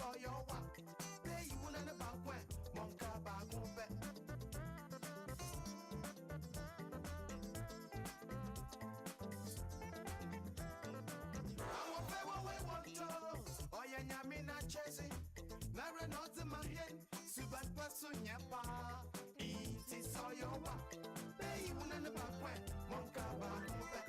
saw your walk. Pay you one about when Monka Bagumbe. I'm a fair way one toe. Oh, yeah, Yamina Chessy. Nara not the man, Subat Pasunya Pa. It is all your walk. Pay you one about when Monka Bagumbe.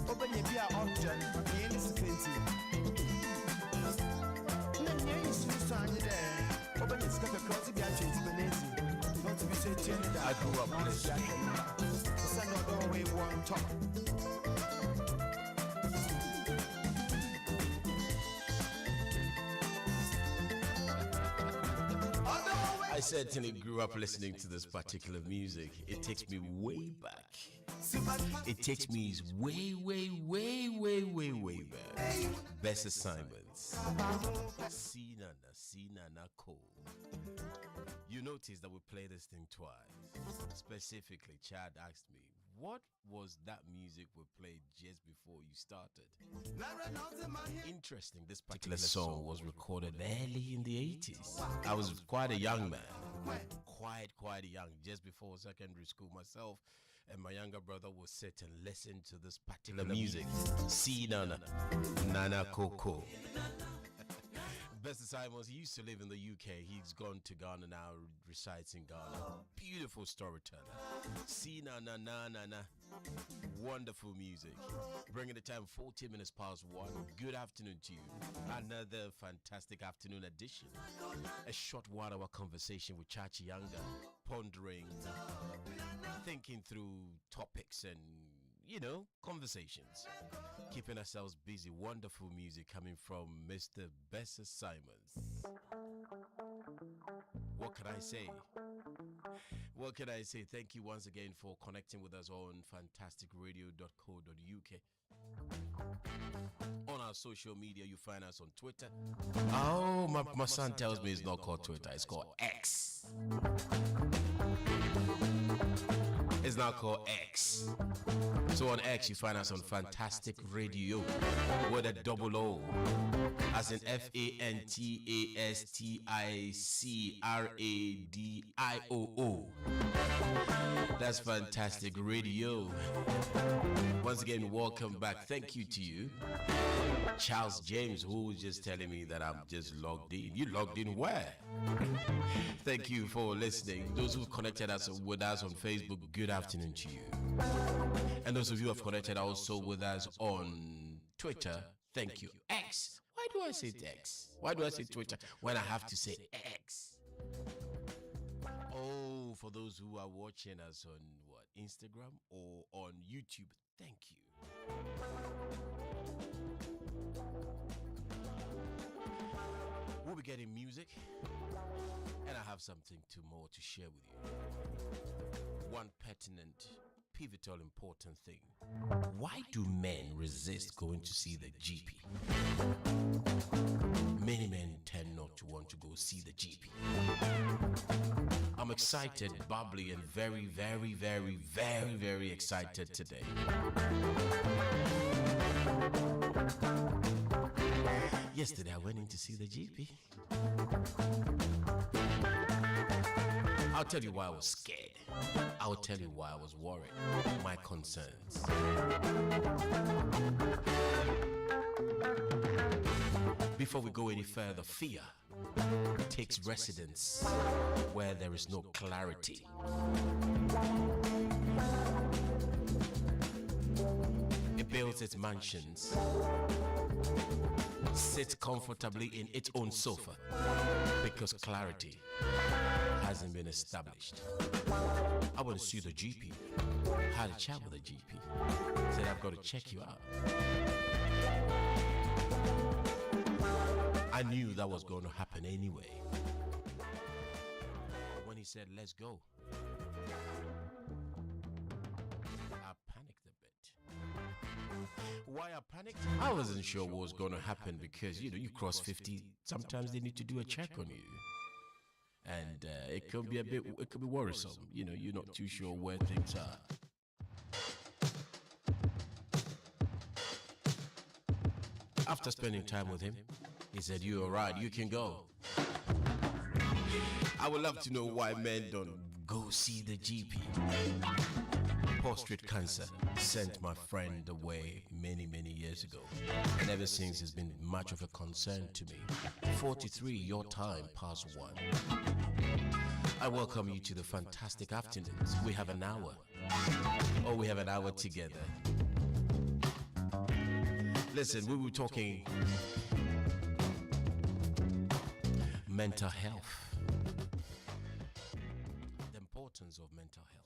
Open your beer option, you listen to Open your scuff across the gate to Benesi. Not to be said, I grew up listening. Send out the way one talk. I certainly grew up listening to this particular music. It takes me way back. It takes me way back. Best assignments. Sinana Cole. You notice that we play this thing twice. Specifically, Chad asked me, what was that music we played just before you started? Interesting, this particular song was recorded early in the 80s. I was quite a young man. Quite young, just before secondary school. Myself and my younger brother would sit and listen to this particular music. Nana Coco. Best assignments. He used to live in the UK. He's gone to Ghana now, resides in Ghana. Beautiful storyteller. Na. Wonderful music. Bringing the time 40 minutes past 1. Good afternoon to you. Another fantastic afternoon edition. A short 1 hour conversation with Chachi Younger, pondering, thinking through topics and, conversations. Keeping ourselves busy. Wonderful music coming from Mr. Best Assignments. What can I say? Thank you once again for connecting with us on fantasticradio.co.uk. On our social media, you find us on Twitter. Oh, my son tells me it's not called Twitter, it's called X. It's now called X. So on X, you find us on Fantastic Radio with a double O, as in FANTASTICRADIOO. That's Fantastic Radio. Once again, welcome back. Thank you to you, Charles James, who was just telling me that I'm just logged in. You logged in where? Thank you for listening. Those who've connected us with us on Facebook, good afternoon to you. And those of you who have connected also with us on Twitter, thank you. X. Why do I say X? Why do I say Twitter when I have to say X? Oh, for those who are watching us on Instagram or on YouTube, thank you. We'll be getting music, and I have something more to share with you. One pertinent, pivotal, important thing. Why do men resist going to see the GP? Many men tend not to want to go see the GP. I'm excited, bubbly, and very, very, very, very, very excited today. Yesterday I went in to see the GP. I'll tell you why I was scared. I'll tell you why I was worried. My concerns. Before we go any further, fear takes residence where there is no clarity. It builds built its mansions, sits comfortably in its own sofa because clarity hasn't been established. I want to see the GP. Had a chat with the GP. Said, I've got to check you out. I knew that was going to happen anyway. But when he said, let's go, I panicked a bit. Why I panicked? I wasn't sure what was going to happen because, you cross 50, sometimes they need to do a check on you. And it could be it could be worrisome. You're not too sure where things are. After spending time with him, he said, "You're all right, you can go." I would love to know why men don't go see the GP. Prostate cancer sent my friend away many, many years ago. And ever since, it's been much of a concern to me. 43, your time past 1. I welcome you to the fantastic afternoons. We have an hour. Oh, we have an hour together. Listen, we were talking mental health. The importance of mental health.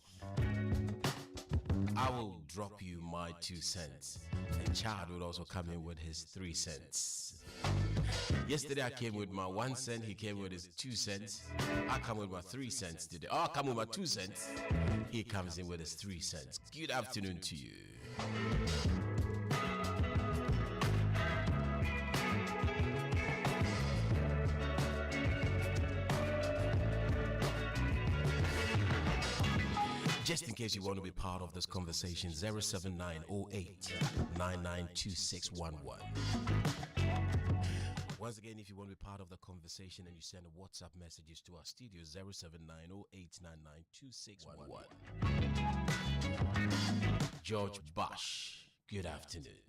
I will drop you my 2 cents. And Chad would also come in with his 3 cents. Yesterday I came with my 1 cent, he came with his 2 cents. I come with my 3 cents today. I come with my 2 cents. He comes in with his 3 cents. Good afternoon to you. Just in case you want to be part of this conversation, 07908-992611. Once again, if you want to be part of the conversation and you send a WhatsApp messages to our studio, 07908-992611. George Bush, good afternoon.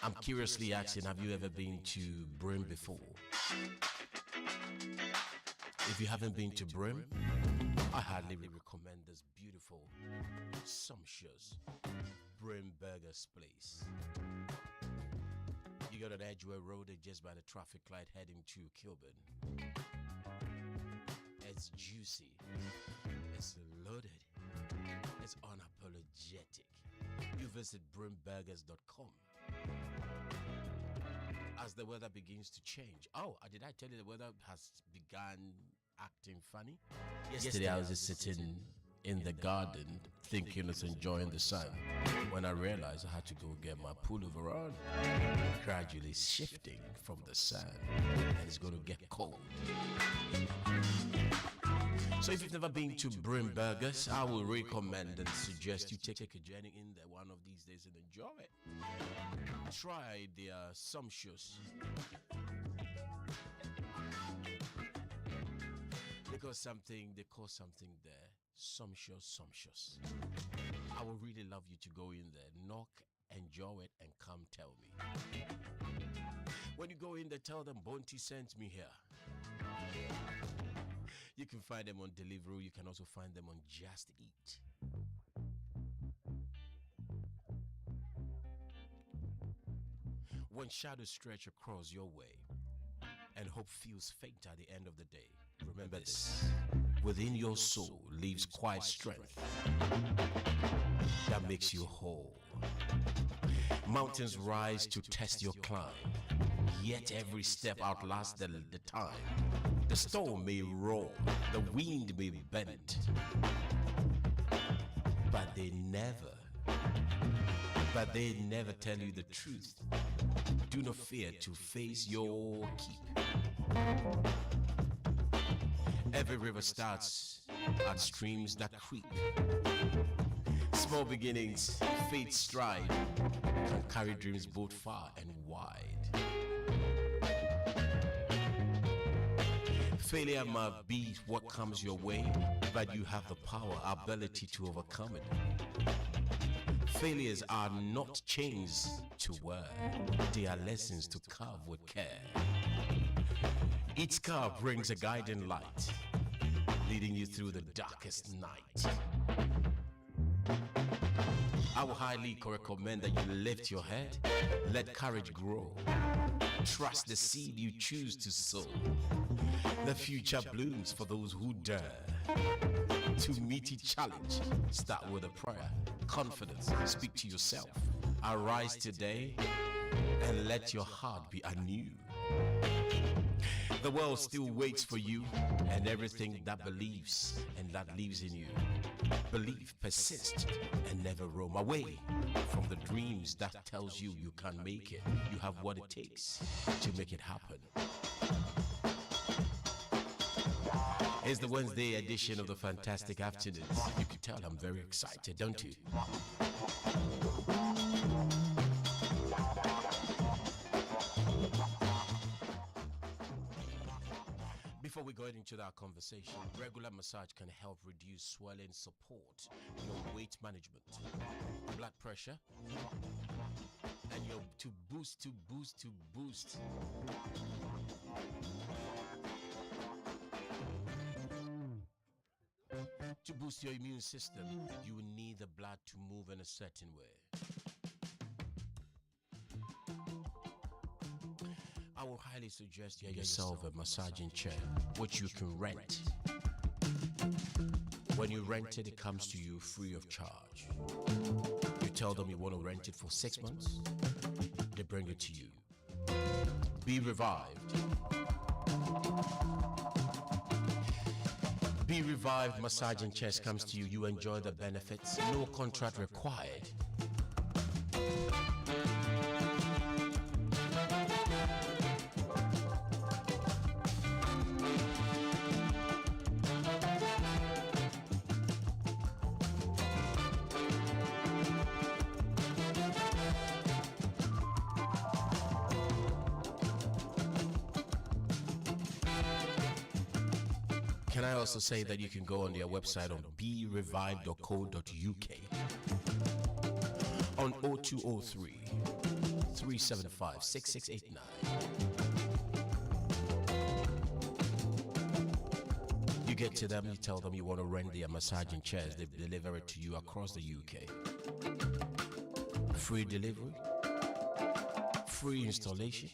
I'm curiously asking, have you ever been to Brim before? If you haven't been to Brim, I highly recommend this beautiful, sumptuous Brim Burgers place. You got an Edgeware Road just by the traffic light heading to Kilburn. It's juicy, it's loaded, it's unapologetic. You visit brimburgers.com. As the weather begins to change. Oh, did I tell you the weather has begun acting funny? Yesterday I was just sitting in the garden thinking it's enjoying the sun when I realized I had to go get my pullover on. Gradually shifting from the sun and it's going to get cold. So if you've never been to Brim Burgers, I will recommend and suggest you take a journey in there one of these days and enjoy it. Try their sumptuous. They call something there sumptuous. I would really love you to go in there, knock, enjoy it, and come tell me. When you go in there, tell them Bonti sent me here. You can find them on Deliveroo. You can also find them on Just Eat. When shadows stretch across your way and hope feels faint at the end of the day, remember this. Within your soul lives quiet strength that makes you whole. Mountains rise to test your climb, yet every step outlasts the time. The storm may roar, the wind may bend, but they never tell you the truth. Do not fear to face your keep. Every river starts at streams that creep. Small beginnings, faith stride, can carry dreams both far and wide. Failure might be what comes your way, but you have the power, ability to overcome it. Failures are not chains to wear, they are lessons to carve with care. Each scar brings a guiding light, leading you through the darkest night. I will highly recommend that you lift your head, let courage grow. Trust the seed you choose to sow. The future blooms for those who dare to meet each challenge. Start with a prayer, confidence, speak to yourself. Arise today and let your heart be anew. The world still waits for you and everything that believes and that lives in you. Believe, persist, and never roam away from the dreams that tells you you can't make it. You have what it takes to make it happen. It's the Wednesday edition of the Fantastic Afternoons. You can tell I'm very excited, don't you? Before we go into that conversation, regular massage can help reduce swelling, support your weight management, blood pressure, and to boost your immune system. You will need the blood to move in a certain way. I will highly suggest you get yourself a massaging chair, which you can rent. When you rent it, it comes to you free of charge. You tell them you want to rent it for 6 months, they bring it to you. Be Revived. Be Revived massaging chairs comes to you. You enjoy the benefits. No contract required. Can I also say that you can go on their website on berevive.co.uk on 0203 375 6689. You get to them, you tell them you want to rent their massaging chairs, they deliver it to you across the UK. Free delivery, free installation,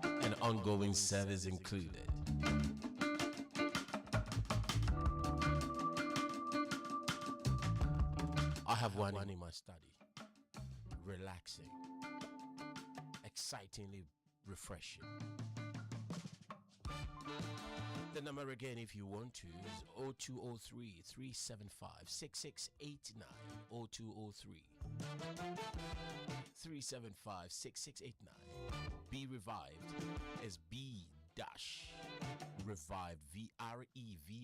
and ongoing service included. I have one in my study. Relaxing, excitingly refreshing. The number again, if you want to, is 0203 375 6689. 0203 375 6689. Be Revived is B Revive, REVIVED.co.uk.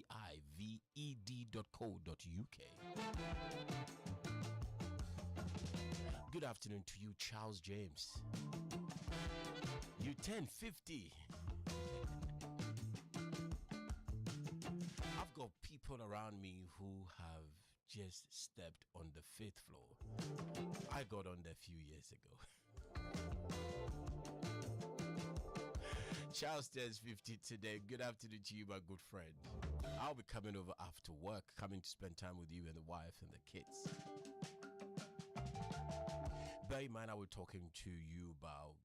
Good afternoon to you, Charles James. You turn 50. I've got people around me who have just stepped on the 5th floor. I got on there a few years ago. Charles turns 50 today. Good afternoon to you, my good friend. I'll be coming over after work, coming to spend time with you and the wife and the kids. Bear in mind, I was talking to you about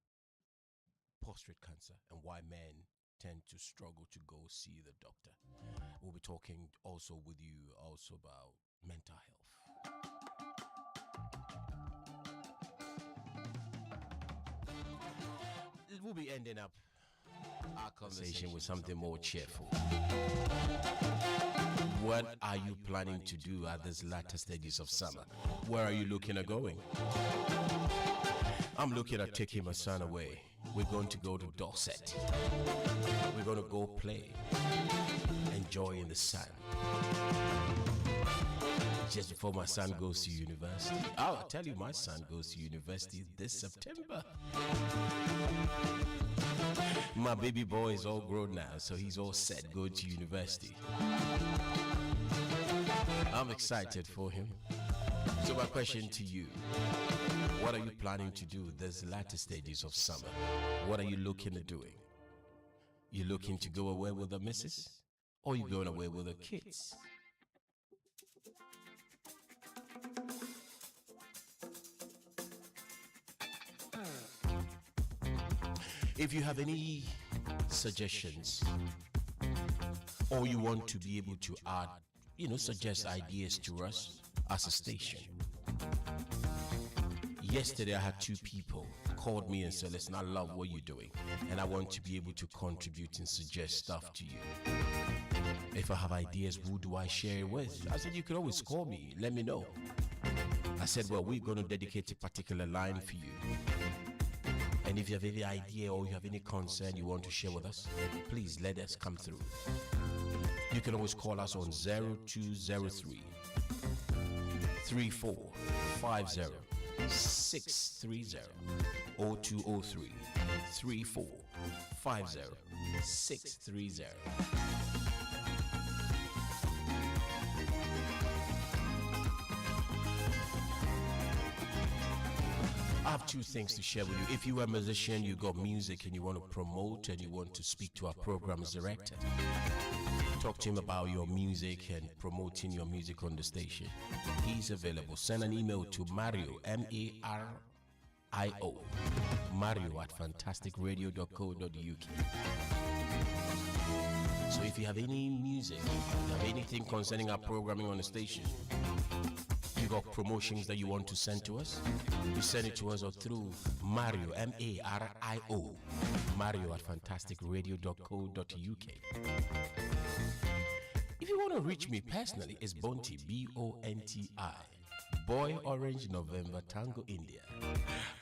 prostate cancer and why men tend to struggle to go see the doctor. We'll be talking also with you also about mental health. We'll be ending up our conversation with something more cheerful. What are you planning to do at this latter stages of summer? Where are you looking at going? I'm looking at taking my son away. We're going to go to Dorset. We're going to go play, enjoy in the sun. Just before my son goes to university. I'll tell you, my son goes to university this September. My baby boy is all grown now, so he's all set going to university. I'm excited for him. So my question to you, what are you planning to do this latter stages of summer? What are you looking at doing? You looking to go away with the missus? Or you going away with the kids? If you have any suggestions or you want to be able to add, suggest ideas to us as a station. Yesterday I had two people called me and said, listen, I love what you're doing and I want to be able to contribute and suggest stuff to you. If I have ideas, who do I share it with? I said, you can always call me, let me know. I said, well, we're going to dedicate a particular line for you. And if you have any idea or you have any concern you want to share with us, please let us come through. You can always call us on 0203 3450 630 0203 3450 630. I have two things to share with you. If you are a musician, you got music and you want to promote and you want to speak to our program's director, talk to him about your music and promoting your music on the station. He's available. Send an email to Mario, M-A-R-I-O, Mario at fantasticradio.co.uk. So if you have any music, you have anything concerning our programming on the station, you got promotions that you want to send to us, you send it to us or through Mario, M-A-R-I-O, Mario at fantasticradio.co.uk. If you want to reach me personally, it's Bonti, B-O-N-T-I, Boy Orange November Tango India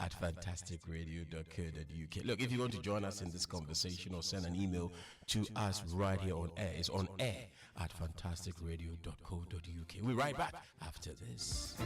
at fantasticradio.co.uk. Look, if you want to join us in this conversation or send an email to us right here on air, it's on air at fantasticradio.co.uk. We'll be right back after this.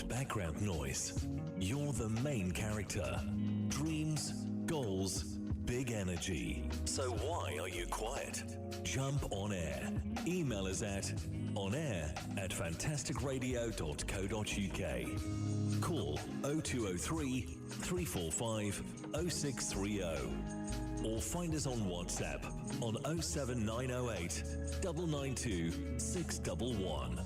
Background noise. You're the main character. Dreams, goals, big energy. So why are you quiet? Jump on air. Email us at onair@fantasticradio.co.uk. Call 0203 345 0630. Or find us on WhatsApp on 07908 992 611.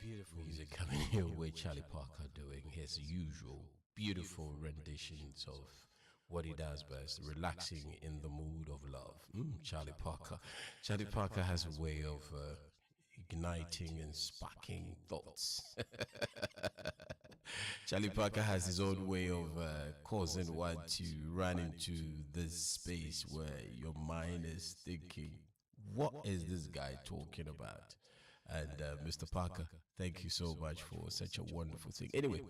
Beautiful music coming here with Charlie Parker doing his usual beautiful renditions of what he does best, relaxing in the mood of love. Charlie Parker. Charlie Parker has a way of igniting and sparking thoughts. Charlie Parker has his own way of causing one to run into this space where your mind is thinking, what is this guy talking about? And Mr. Parker, thank you so much for such a wonderful thing. Anyway,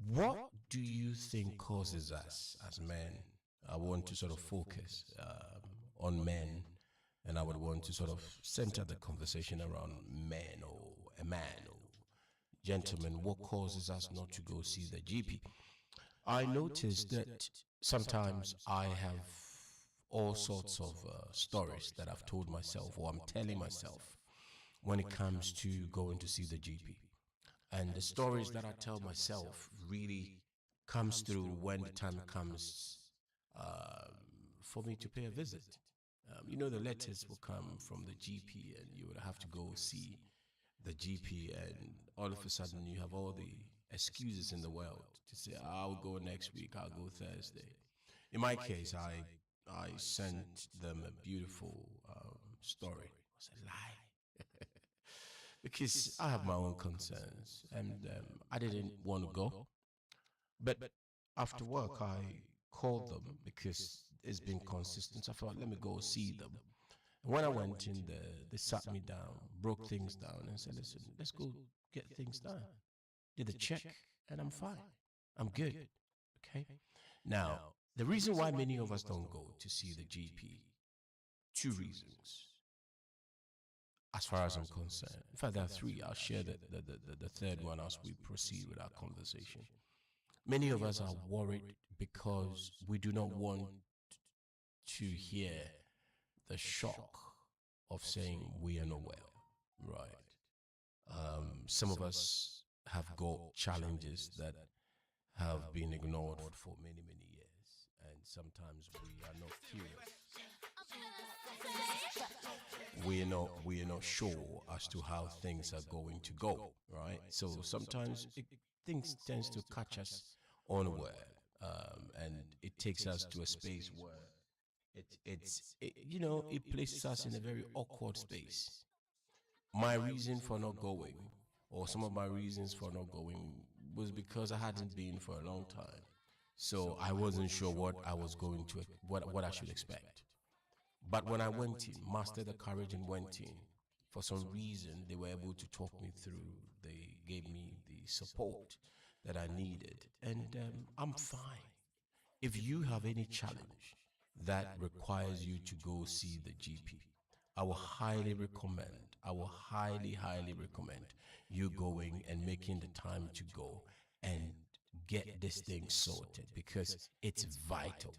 what do you think causes us as men? I want to sort of focus on men, and I would want to sort of center the conversation around men or a man or gentlemen. What causes us not to go see the GP? I noticed that sometimes I have all sorts of stories that I've told myself or I'm telling myself when it comes to going to see the GP. And the stories that I tell myself really comes through when the time comes for me to pay a visit. The letters will come from the GP and you would have to go see the GP, and all of a sudden you have all the excuses in the world to say, I'll go next week, I'll go Thursday. In my case, I sent them a beautiful story. It was a lie. Because I have my own concerns, and I didn't want to go. But after work, I called them because it's been consistent. I thought, let me go see them. When I went in there, they sat me down, broke things down, and said, listen, let's go get things done. Did a check, and I'm fine. I'm good. Okay? Now, the reason why many of us don't go to see the GP, two reasons, as far as I'm concerned. In fact, there are three. I'll share the third one as we proceed with our conversation. Many of us are worried because we do not want to hear the shock of saying we are not well, right? Some of us have got challenges that have been ignored for many, many years, and sometimes we are not curious. We are not sure as to how things are going to go, right? So sometimes things tends to catch us unaware, and it takes us to a space where it places us in a very awkward space. My reason for not going, or some of my reasons for not going, was because I hadn't been for a long time, so I wasn't sure what I was going to, what I should expect. But when I went in, mastered the courage and went in, for some reason they were able to talk me through. They gave me the support that I needed, and I'm fine. If you have any challenge that requires you to go see the GP, I will highly recommend, highly recommend you going and making the time to go and get this thing sorted, because it's vital,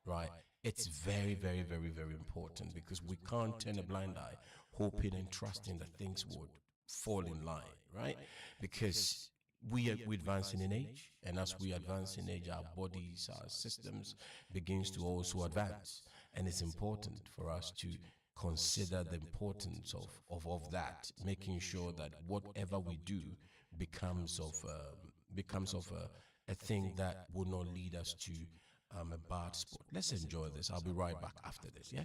right? It's very, very, very, very important, because we can't turn a blind eye hoping and trusting that things would fall in line, right? Because we're advancing in age, and as we advance in age, our bodies, our systems begins to also advance, and it's important for us to consider the importance of that, making sure that whatever we do becomes of a thing that will not lead us to a bad spot. Let's enjoy this. I'll be right back after this, yeah?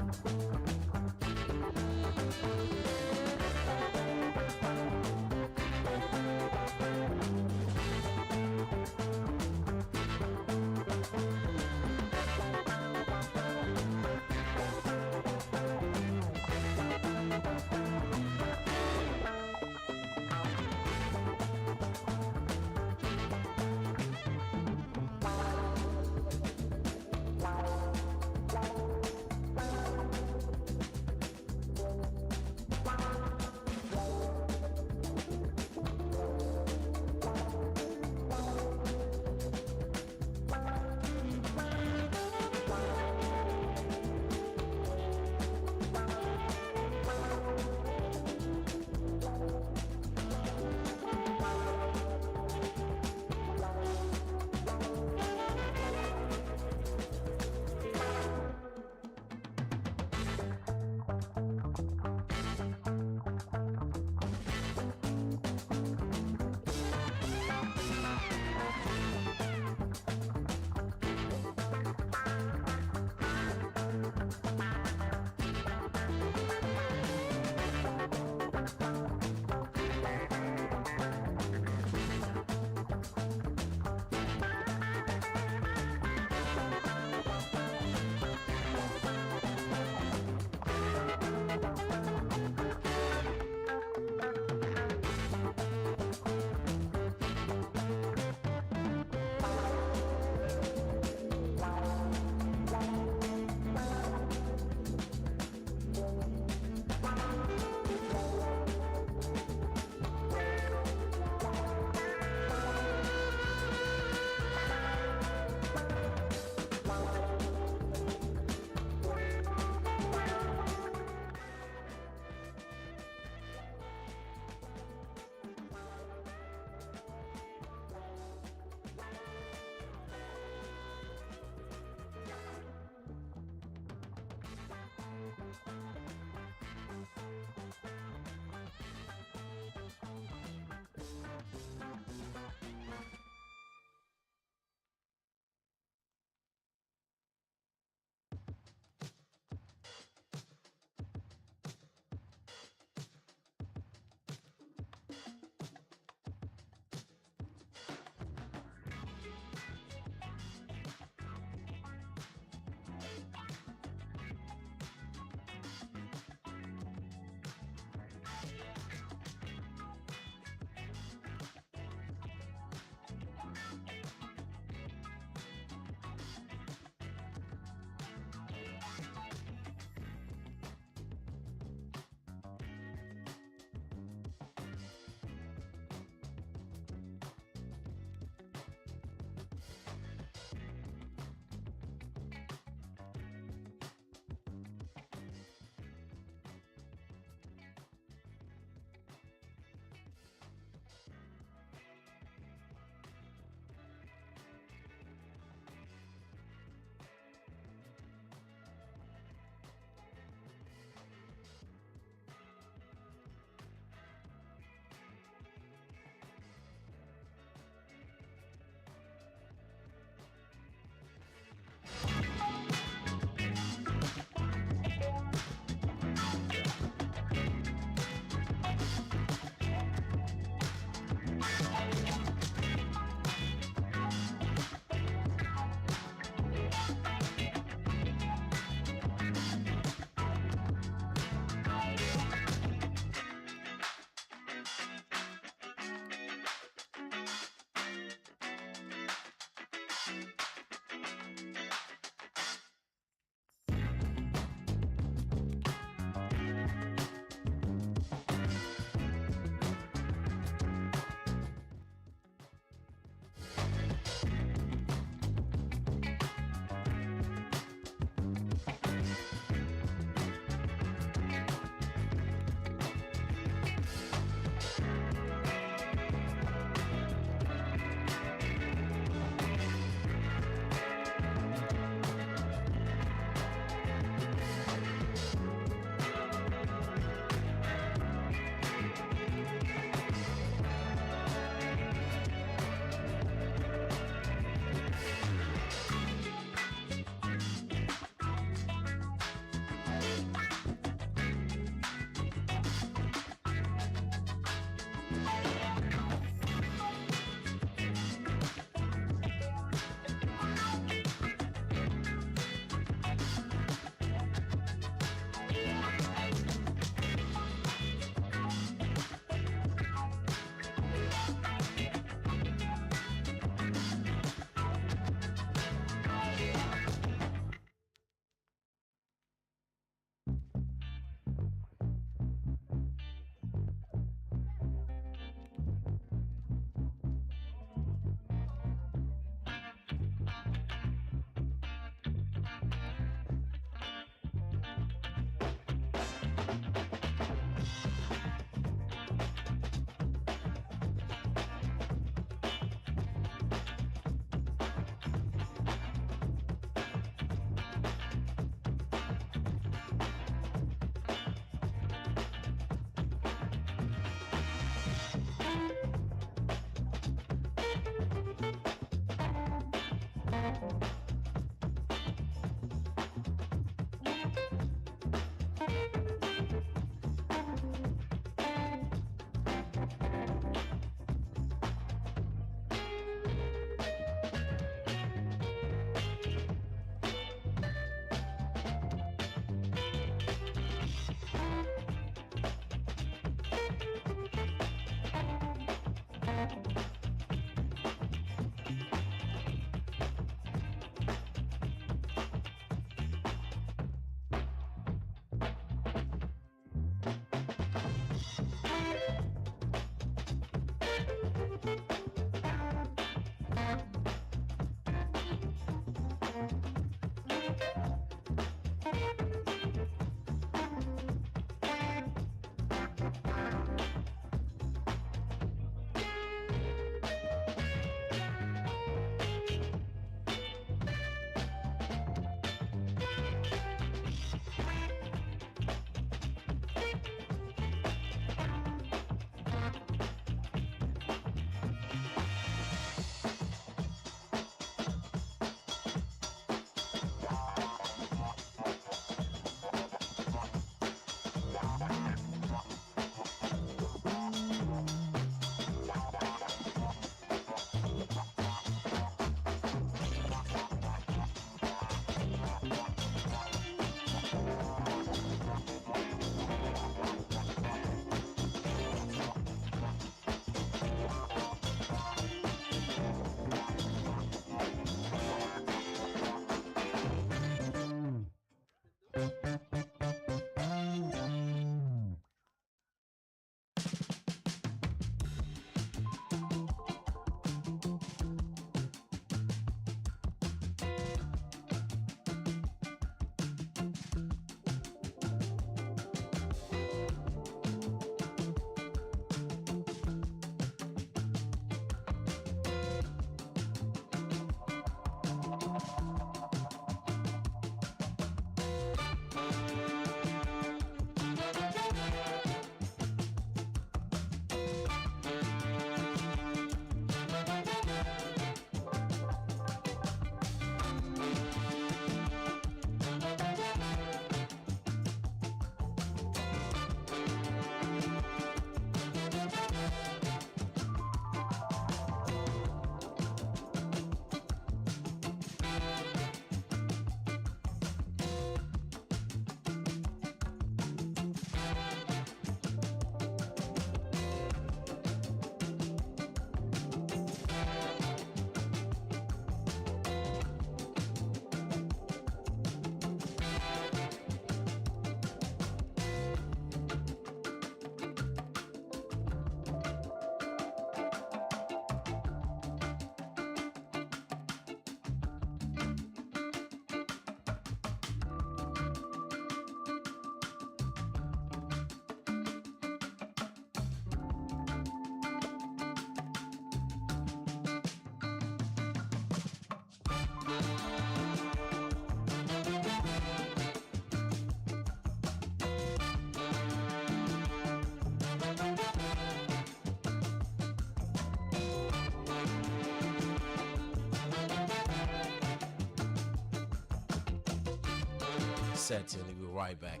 Certainly, we're right back,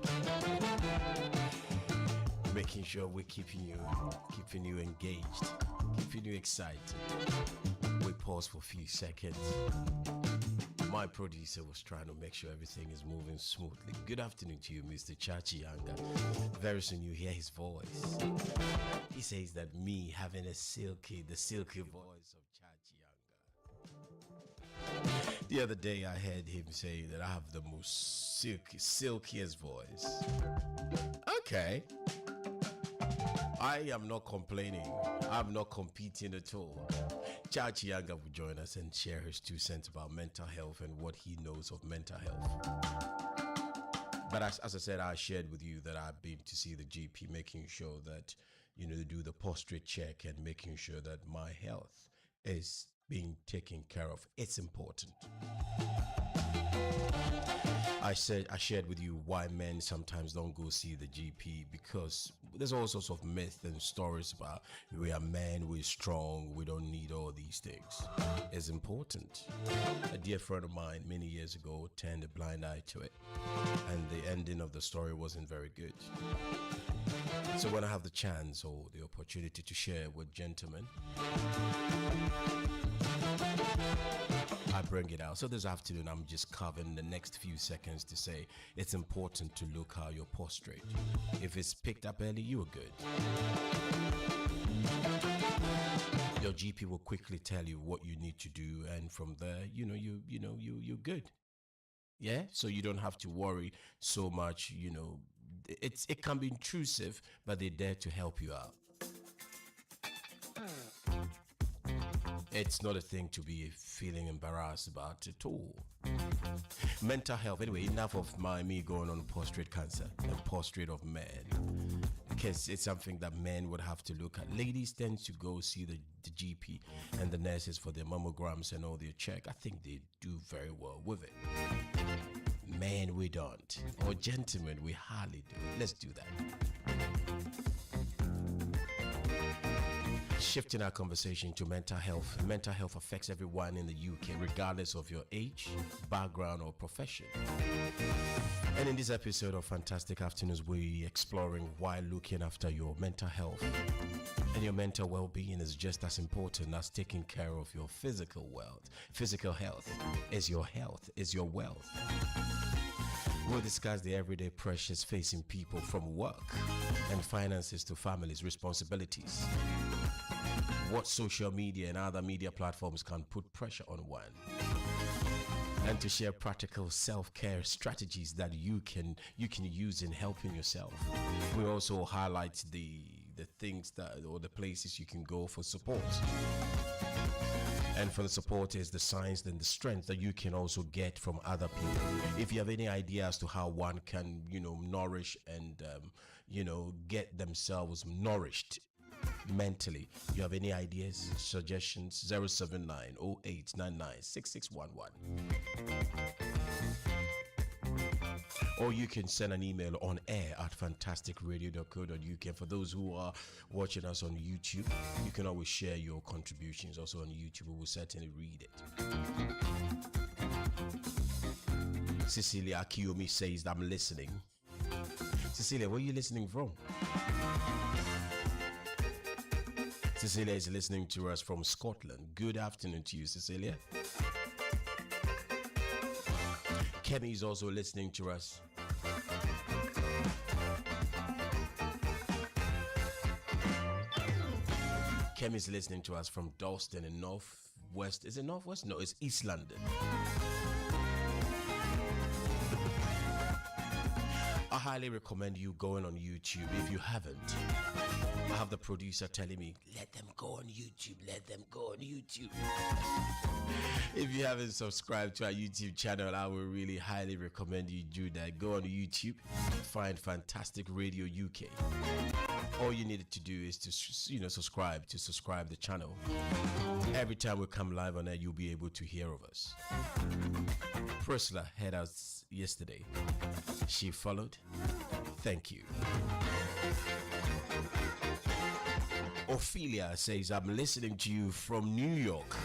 making sure we're keeping you engaged, keeping you excited. We pause for a few seconds. My producer was trying to make sure everything is moving smoothly. Good afternoon to you, Mr. Chachi Yanga. Very soon you hear his voice. He says that me having the silky voice of Chachi Yanga. The other day I heard him say that I have the most silkiest voice. Okay. I am not complaining. I'm not competing at all. Chachi Yanga will join us and share his 2 cents about mental health and what he knows of mental health. But as I said, I shared with you that I've been to see the GP, making sure that, they do the prostate check and making sure that my health is being taken care of. It's important. I shared with you why men sometimes don't go see the GP, because there's all sorts of myths and stories about we are men, we're strong, we don't need all these things. It's important. A dear friend of mine many years ago turned a blind eye to it, and the ending of the story wasn't very good. So when I have the chance or the opportunity to share with gentlemen, I bring it out. So this afternoon, I'm just carving the next few seconds to say it's important to look how you're prostrate. If it's picked up early, you are good. Your GP will quickly tell you what you need to do, and from there, you're good. Yeah, so you don't have to worry so much. It can be intrusive, but they're there to help you out. It's not a thing to be feeling embarrassed about at all. Mental health. Anyway, enough of me going on prostate cancer and prostate of men, because it's something that men would have to look at. Ladies tend to go see the GP and the nurses for their mammograms and all their check. I think they do very well with it. Men, we don't. Or gentlemen, we hardly do. Let's do that. Shifting our conversation to mental health. Mental health affects everyone in the UK, regardless of your age, background, or profession. And in this episode of Fantastic Afternoons, we're exploring why looking after your mental health and your mental well-being is just as important as taking care of your physical wealth. Physical health is your wealth. We'll discuss the everyday pressures facing people, from work and finances to families' responsibilities. What social media and other media platforms can put pressure on one. and to share practical self-care strategies that you can use in helping yourself. We also highlight the things that, or the places you can go for support. And for the support is the signs and the strength that you can also get from other people. If you have any idea as to how one can, nourish and, get themselves nourished mentally, you have any ideas, suggestions, 079-0899-6611. Or you can send an email on air at fantasticradio.co.uk. For those who are watching us on YouTube, you can always share your contributions also on YouTube. We will certainly read it. Cecilia Akiyomi says, I'm listening. Cecilia, where are you listening from? Cecilia is listening to us from Scotland. Good afternoon to you, Cecilia. Kemi is also listening to us. Kemi is listening to us from Dalston in Northwest. Is it Northwest? No, it's East London. I highly recommend you going on YouTube if you haven't. I have the producer telling me, let them go on YouTube, let them go on YouTube. If you haven't subscribed to our YouTube channel, I will really highly recommend you do that. Go on YouTube, find Fantastic Radio UK. All you needed to do is to, subscribe the channel. Every time we come live on there, you'll be able to hear of us. Priscilla had us yesterday. She followed. Thank you. Ophelia says, I'm listening to you from New York.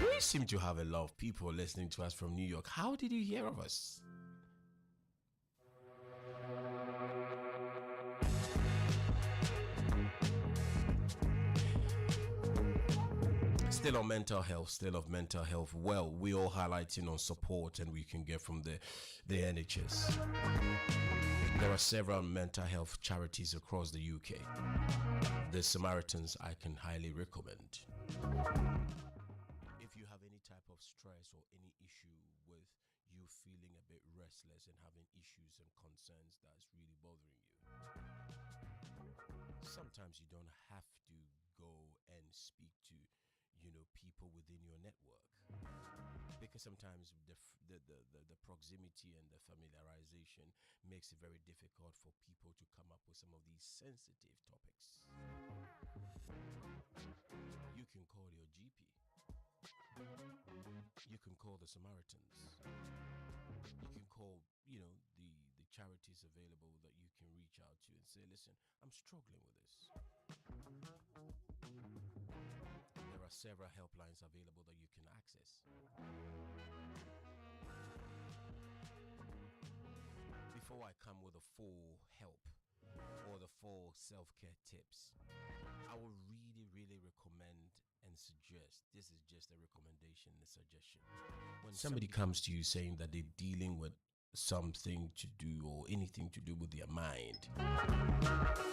We seem to have a lot of people listening to us from New York. How did you hear of us? Still on mental health, well, we all highlighting on support and we can get from the NHS. There are several mental health charities across the UK. The Samaritans I can highly recommend. If you have any type of stress or any issue with you feeling a bit restless and having issues and concerns that's really bothering you, sometimes you don't have to go and speak to people within your network, because sometimes the proximity and the familiarization makes it very difficult for people to come up with some of these sensitive topics. You can call your GP. You can call the Samaritans. You can call the charities available that you can reach out to and say, listen, I'm struggling with this. There are several helplines available that you can access. Before I come with a full help or the full self-care tips, I would really, really recommend and suggest, this is just a recommendation and a suggestion. When somebody comes to you saying that they're dealing with something to do or anything to do with their mind,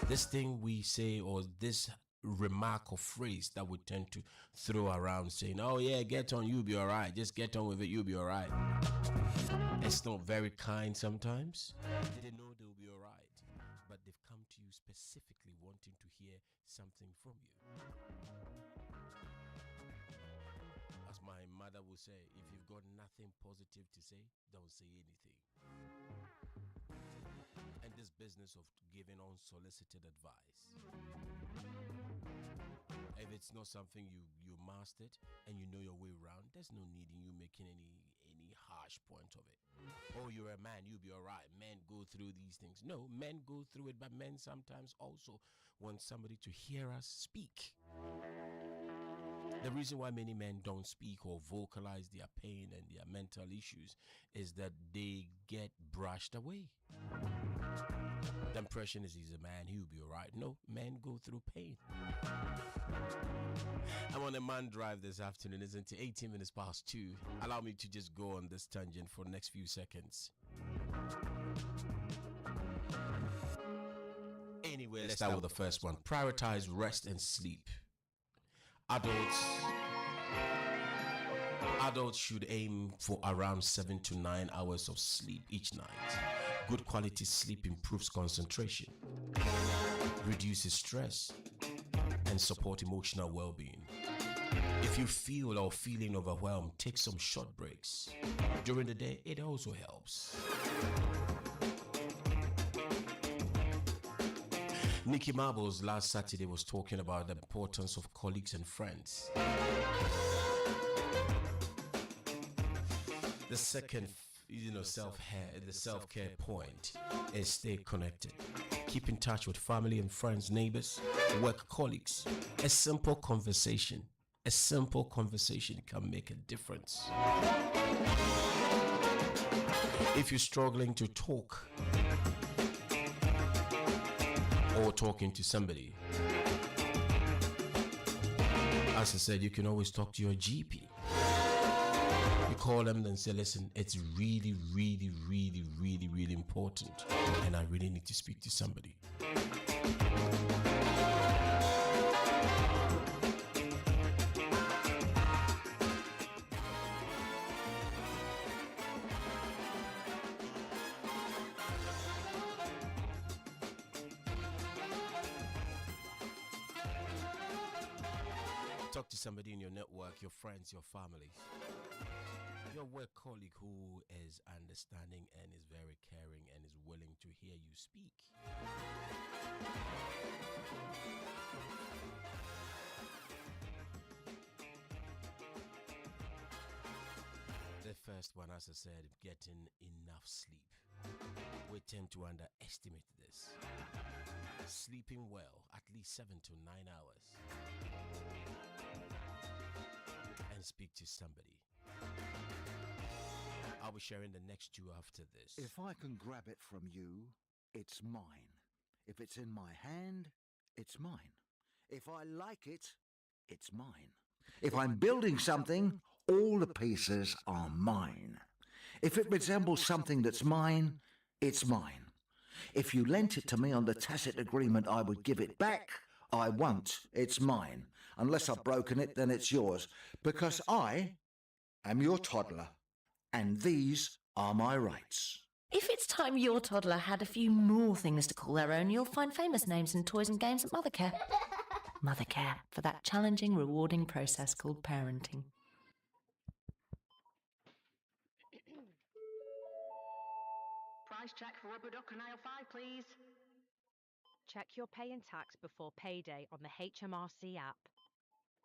this thing we say, or this remark or phrase that we tend to throw around saying, oh yeah, get on, you'll be all right, just get on with it, you'll be all right. It's not very kind sometimes. They didn't know they'll be all right, but they've come to you specifically wanting to hear something from you. As my mother would say, if you've got nothing positive to say, don't say anything. And this business of giving unsolicited advice, if it's not something you mastered and you know your way around, there's no need in you making any harsh point of it. Oh, you're a man, you'll be all right. Men go through these things. No, men go through it, but men sometimes also want somebody to hear us speak. The reason why many men don't speak or vocalize their pain and their mental issues is that they get brushed away. The impression is he's a man, he'll be all right. No, men go through pain. I'm on a man drive this afternoon, isn't it? 18 minutes past 2. Allow me to just go on this tangent for the next few seconds. Anyway, let's start with the first one. Prioritize rest and sleep. Adults Adults should aim for around 7 to 9 hours of sleep each night. Good quality sleep improves concentration, reduces stress, and support emotional well-being. If you feel or feeling overwhelmed, take some short breaks. During the day, it also helps. Nikki Marbles last Saturday was talking about the importance of colleagues and friends. The second, self-care point is stay connected. Keep in touch with family and friends, neighbors, work colleagues. A simple conversation can make a difference. If you're struggling to talk or talking to somebody, as I said, you can always talk to your GP. You call them and say, listen, it's really, really, really, really, really important, and I really need to speak to somebody. Talk to somebody in your network, your friends, your family, your work colleague who is understanding and is very caring and is willing to hear you speak. The first one, as I said, getting enough sleep. We tend to underestimate this. Sleeping well, at least 7 to 9 hours. And speak to somebody. I'll be sharing the next two after this. If I can grab it from you, it's mine. If it's in my hand, it's mine. If I like it, it's mine. If I'm building something, all the pieces are mine. If it resembles something that's mine, it's mine. If you lent it to me on the tacit agreement I would give it back, I won't. It's mine. Unless I've broken it, then it's yours. Because I am your toddler, and these are my rights. If it's time your toddler had a few more things to call their own, you'll find famous names in toys and games at Mothercare. Mothercare, for that challenging, rewarding process called parenting. Price check for rubber duck and aisle 5, please. Check your pay and tax before payday on the HMRC app.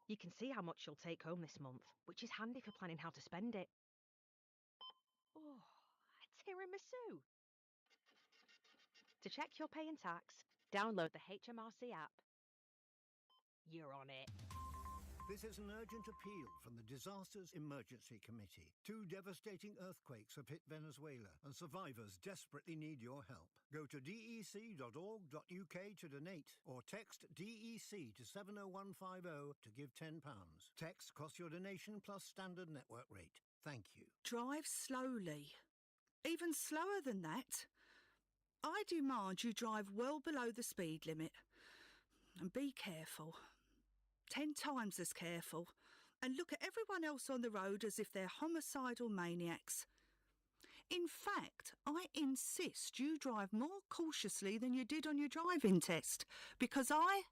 You can see how much you'll take home this month, which is handy for planning how to spend it. Oh, a tiramisu. To check your pay and tax, download the HMRC app. You're on it. This is an urgent appeal from the Disasters Emergency Committee. 2 devastating earthquakes have hit Venezuela, and survivors desperately need your help. Go to dec.org.uk to donate, or text DEC to 70150 to give £10. Text costs your donation plus standard network rate. Thank you. Drive slowly. Even slower than that. I demand you drive well below the speed limit. And be careful. 10 times as careful, and look at everyone else on the road as if they're homicidal maniacs. In fact, I insist you drive more cautiously than you did on your driving test, because I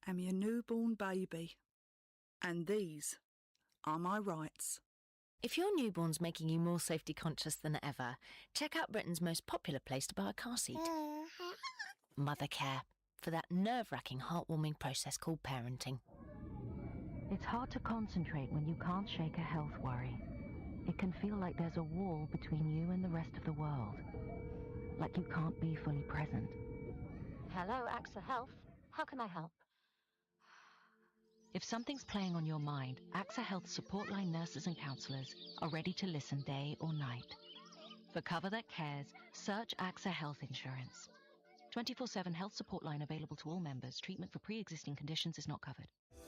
am your newborn baby, and these are my rights. If your newborn's making you more safety conscious than ever, check out Britain's most popular place to buy a car seat. Mothercare, for that nerve-wracking, heartwarming process called parenting. It's hard to concentrate when you can't shake a health worry. It can feel like there's a wall between you and the rest of the world. Like you can't be fully present. Hello, AXA Health. How can I help? If something's playing on your mind, AXA Health support line nurses and counsellors are ready to listen day or night. For cover that cares, search AXA Health Insurance. 24/7 health support line available to all members. Treatment for pre-existing conditions is not covered.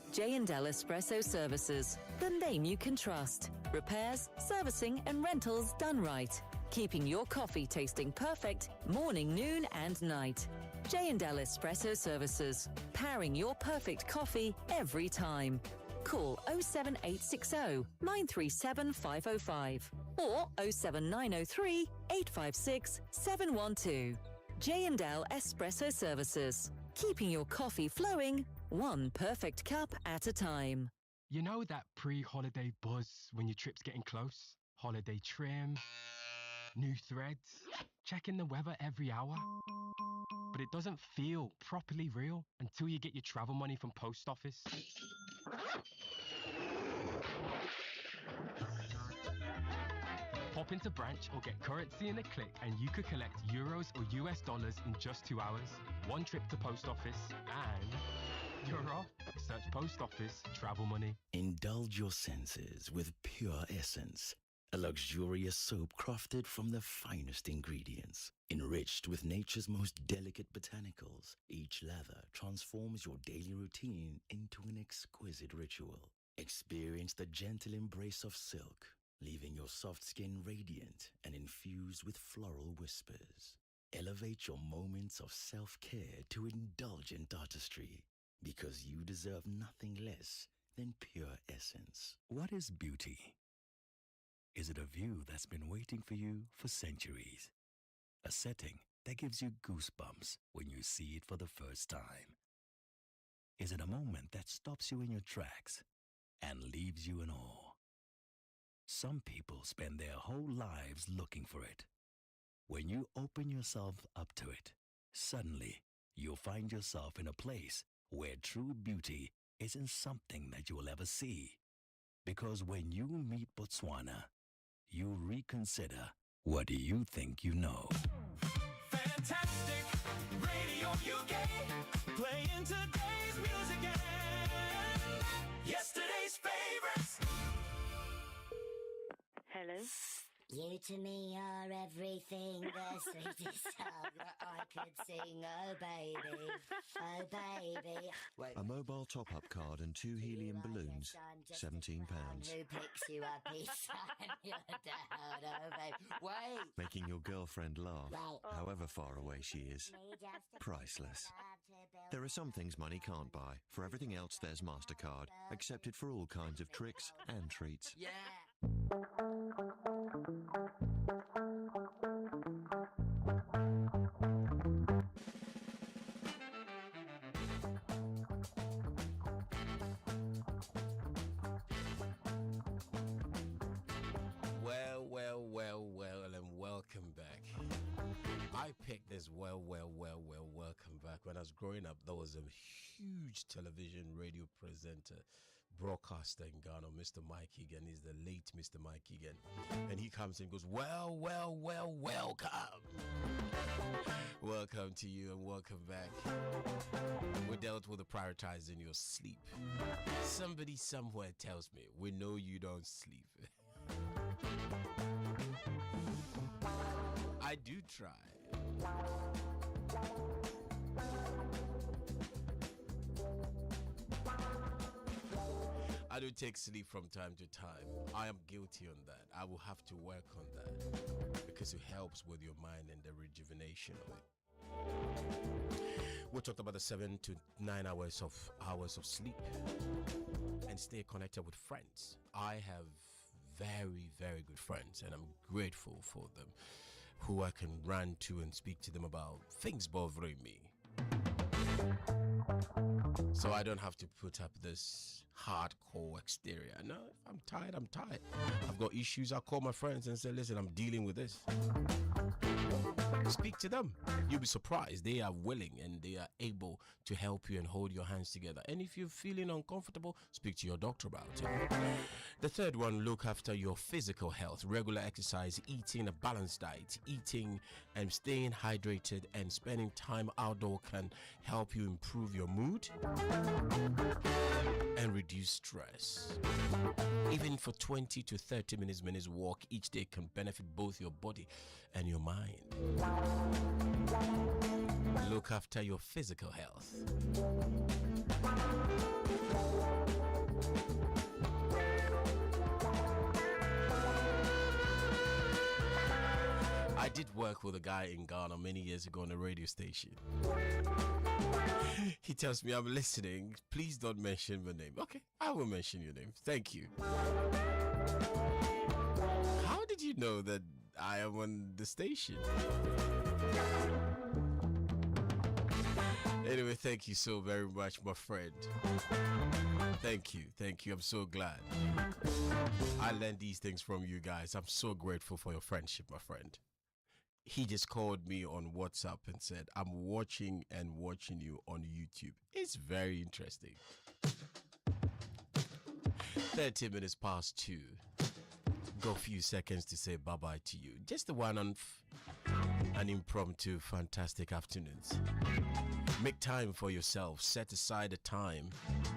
J&L Espresso Services, the name you can trust. Repairs, servicing and rentals done right. Keeping your coffee tasting perfect morning, noon and night. J&L Espresso Services, powering your perfect coffee every time. Call 07860 937 505 or 07903 856 712. J&L Espresso Services. Keeping your coffee flowing, one perfect cup at a time. You know that pre-holiday buzz when your trip's getting close? Holiday trim, new threads, checking the weather every hour. But it doesn't feel properly real until you get your travel money from post office. Pop into branch or get currency in a click and you could collect euros or US dollars in just 2 hours. One trip to post office and you're off. Search post office travel money. Indulge your senses with Pure Essence, a luxurious soap crafted from the finest ingredients. Enriched with nature's most delicate botanicals, each lather transforms your daily routine into an exquisite ritual. Experience the gentle embrace of silk, leaving your soft skin radiant and infused with floral whispers. Elevate your moments of self-care to indulgent artistry, because you deserve nothing less than pure essence. What is beauty? Is it a view that's been waiting for you for centuries? A setting that gives you goosebumps when you see it for the first time? Is it a moment that stops you in your tracks and leaves you in awe? Some people spend their whole lives looking for it. When you open yourself up to it, suddenly you'll find yourself in a place where true beauty isn't something that you'll ever see. Because when you meet Botswana, you reconsider what you think you know. Fantastic Radio UK, playing today's music and yesterday's favorites. Hello? You to me are everything, the sweetest song that I could sing. Oh baby, oh baby. Wait. A mobile top-up card and 2 helium balloons, £17. Who picks you up each time you're down? Oh baby, wait. Making your girlfriend laugh, Right. however far away she is. Priceless. There are some things money can't buy. For everything else, there's MasterCard, accepted for all kinds of tricks and treats. Yeah. Well, and welcome back. I picked this welcome back. When I was growing up, there was a huge television radio presenter, broadcaster in Ghana, Mr. Mike Egan. He's the late Mr. Mike Egan. And he comes in and goes, welcome. Welcome to you and welcome back. We dealt with the prioritizing your sleep. Somebody somewhere tells me, we know you don't sleep. I do try. I do take sleep from time to time. I am guilty on that. I will have to work on that because it helps with your mind and the rejuvenation of it. We talked about the 7 to 9 hours of sleep and stay connected with friends. I have very, very good friends, and I'm grateful for them, who I can run to and speak to them about things bothering me. So I don't have to put up this hardcore exterior. No, if I'm tired, I'm tired. I've got issues. I call my friends and say, listen, I'm dealing with this. Speak to them. You'll be surprised. They are willing and they are able to help you and hold your hands together. And if you're feeling uncomfortable, speak to your doctor about it. The third one, look after your physical health. Regular exercise, eating a balanced diet, eating and staying hydrated and spending time outdoor can help you improve your mood and reduce stress. Even for 20 to 30 minutes walk each day can benefit both your body and your mind. Look after your physical health. I did work with a guy in Ghana many years ago on a radio station. He tells me I'm listening. Please don't mention my name. Okay, I will mention your name. Thank you. How did you know that I am on the station? Anyway, thank you so very much, my friend. Thank you. I'm so glad. I learned these things from you guys. I'm so grateful for your friendship, my friend. He just called me on WhatsApp and said, I'm watching you on YouTube. It's very interesting. 30 minutes past 2. Go a few seconds to say bye-bye to you. Just the one on an impromptu, fantastic afternoons. Make time for yourself. Set aside a time.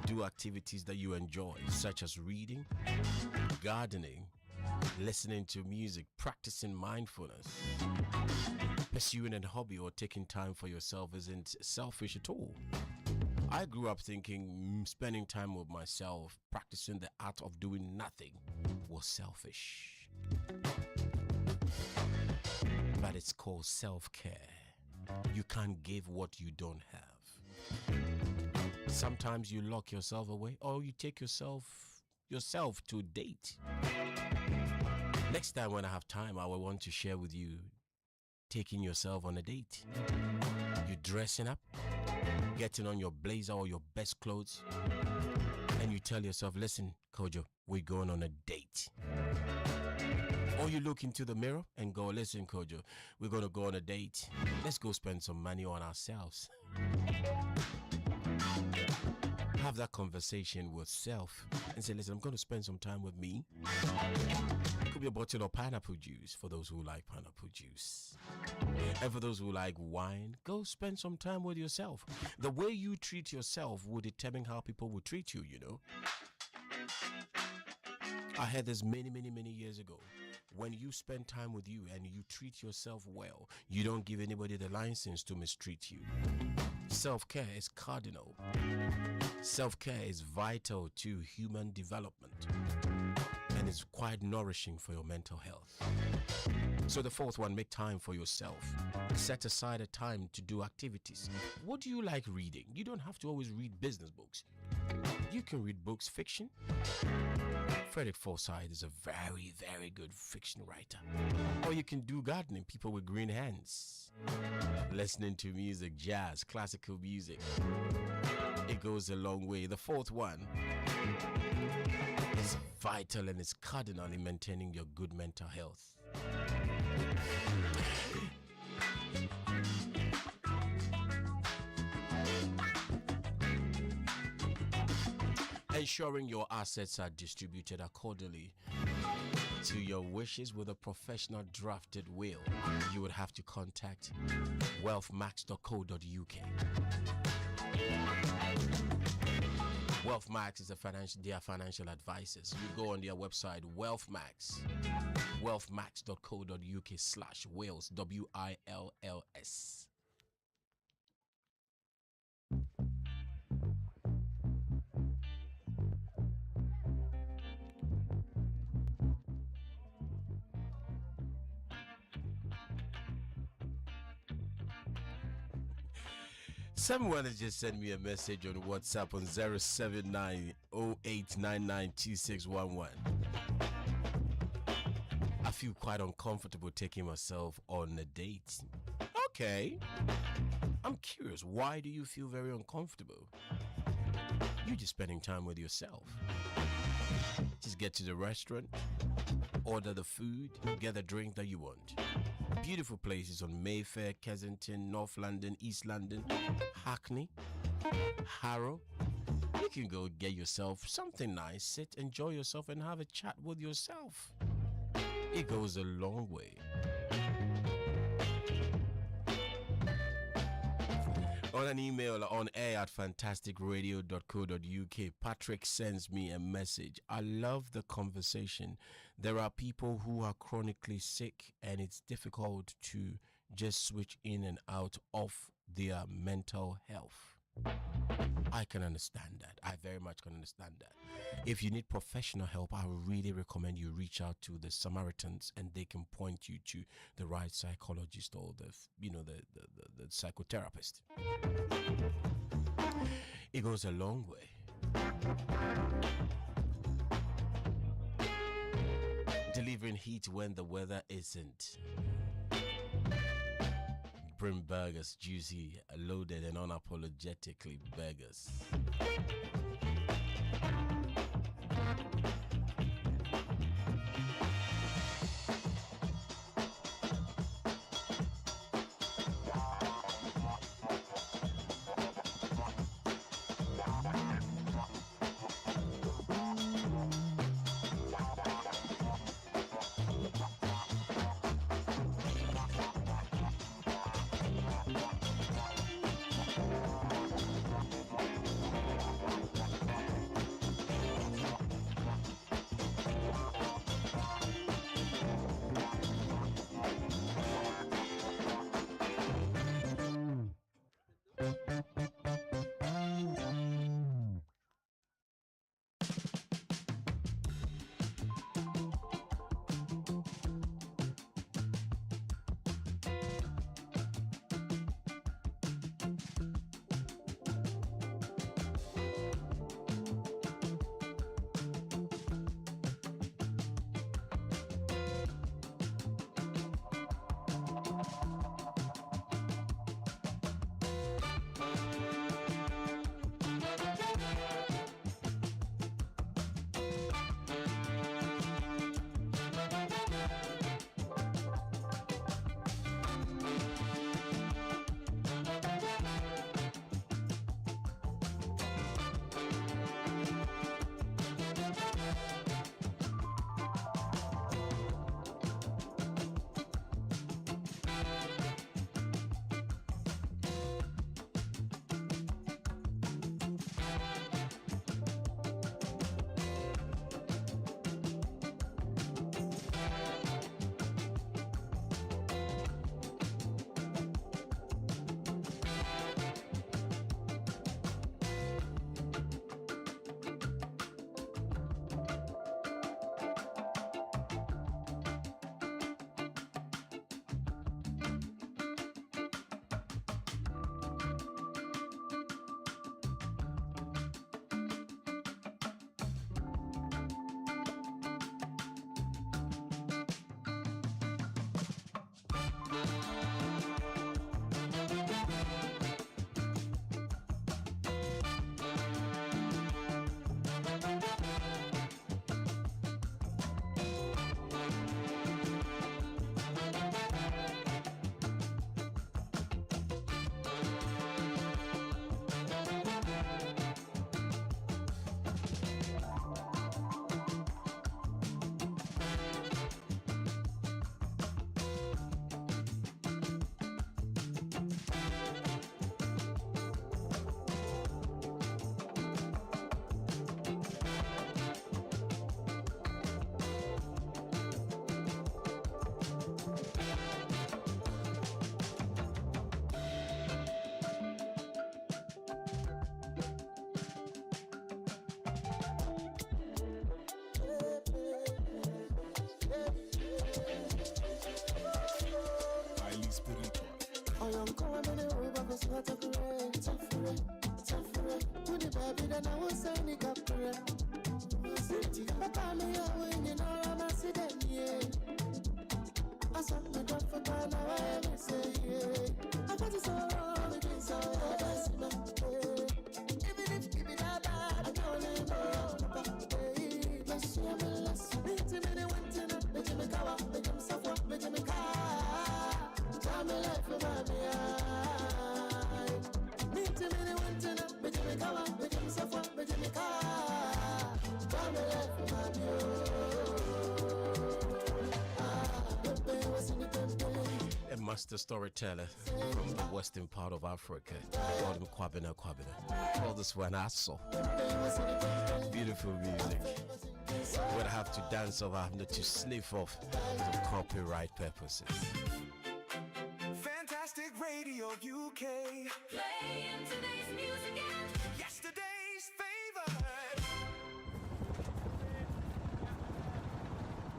Do activities that you enjoy, such as reading, gardening, listening to music, practicing mindfulness. Pursuing a hobby or taking time for yourself isn't selfish at all. I grew up thinking spending time with myself, practicing the art of doing nothing, was selfish. But it's called self-care. You can't give what you don't have. Sometimes you lock yourself away or you take yourself to date. Next time when I have time, I will want to share with you taking yourself on a date. You dressing up, getting on your blazer or your best clothes, and you tell yourself, listen, Kojo, we're going on a date. Or you look into the mirror and go, listen, Kojo, we're going to go on a date. Let's go spend some money on ourselves. Have that conversation with self and say, listen, I'm going to spend some time with me. It could be a bottle of pineapple juice for those who like pineapple juice. And for those who like wine, go spend some time with yourself. The way you treat yourself will determine how people will treat you, you know. I heard this many years ago. When you spend time with you and you treat yourself well, you don't give anybody the license to mistreat you. Self-care is cardinal. Self-care is vital to human development and is quite nourishing for your mental health. So the fourth one, make time for yourself. Set aside a time to do activities. What do you like reading? You don't have to always read business books. You can read books, fiction. Frederick Forsyth is a very good fiction writer. Or you can do gardening, people with green hands. Listening to music, jazz, classical music. It goes a long way. The fourth one is vital and is cardinal in maintaining your good mental health. Ensuring your assets are distributed accordingly to your wishes with a professional drafted will. You would have to contact wealthmax.co.uk. Wealthmax is their financial advisors. You go on their website, wealthmax.co.uk/Wales, WILLS. Someone has just sent me a message on WhatsApp on 07908992611. I feel quite uncomfortable taking myself on a date. Okay. I'm curious, why do you feel very uncomfortable? You're just spending time with yourself. Just get to the restaurant, order the food, get the drink that you want. Beautiful places on Mayfair, Kensington, North London, East London, Hackney, Harrow. You can go get yourself something nice, sit, enjoy yourself, and have a chat with yourself. It goes a long way. On an email on air at fantasticradio.co.uk, Patrick sends me a message. I love the conversation. There are people who are chronically sick and it's difficult to just switch in and out of their mental health. I can understand that. I very much can understand that. If you need professional help, I really recommend you reach out to the Samaritans and they can point you to the right psychologist or the psychotherapist. It goes a long way. Delivering heat when the weather isn't. Bring burgers, juicy, loaded, and unapologetically burgers. Master storyteller from the western part of Africa. Called him Kwabena Kwabena. Called this one Aso. Beautiful music. We'll have to dance off, I have to sniff off for copyright purposes. Fantastic Radio UK. Playing today's music and yesterday's favorite.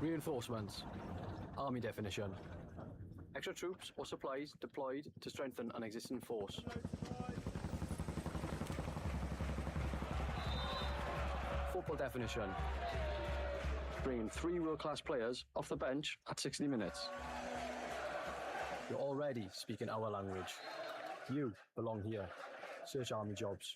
Reinforcements. Army definition. Extra troops or supplies deployed to strengthen an existing force. football definition. Bringing 3 world-class players off the bench at 60 minutes. You're already speaking our language. You belong here. Search Army Jobs.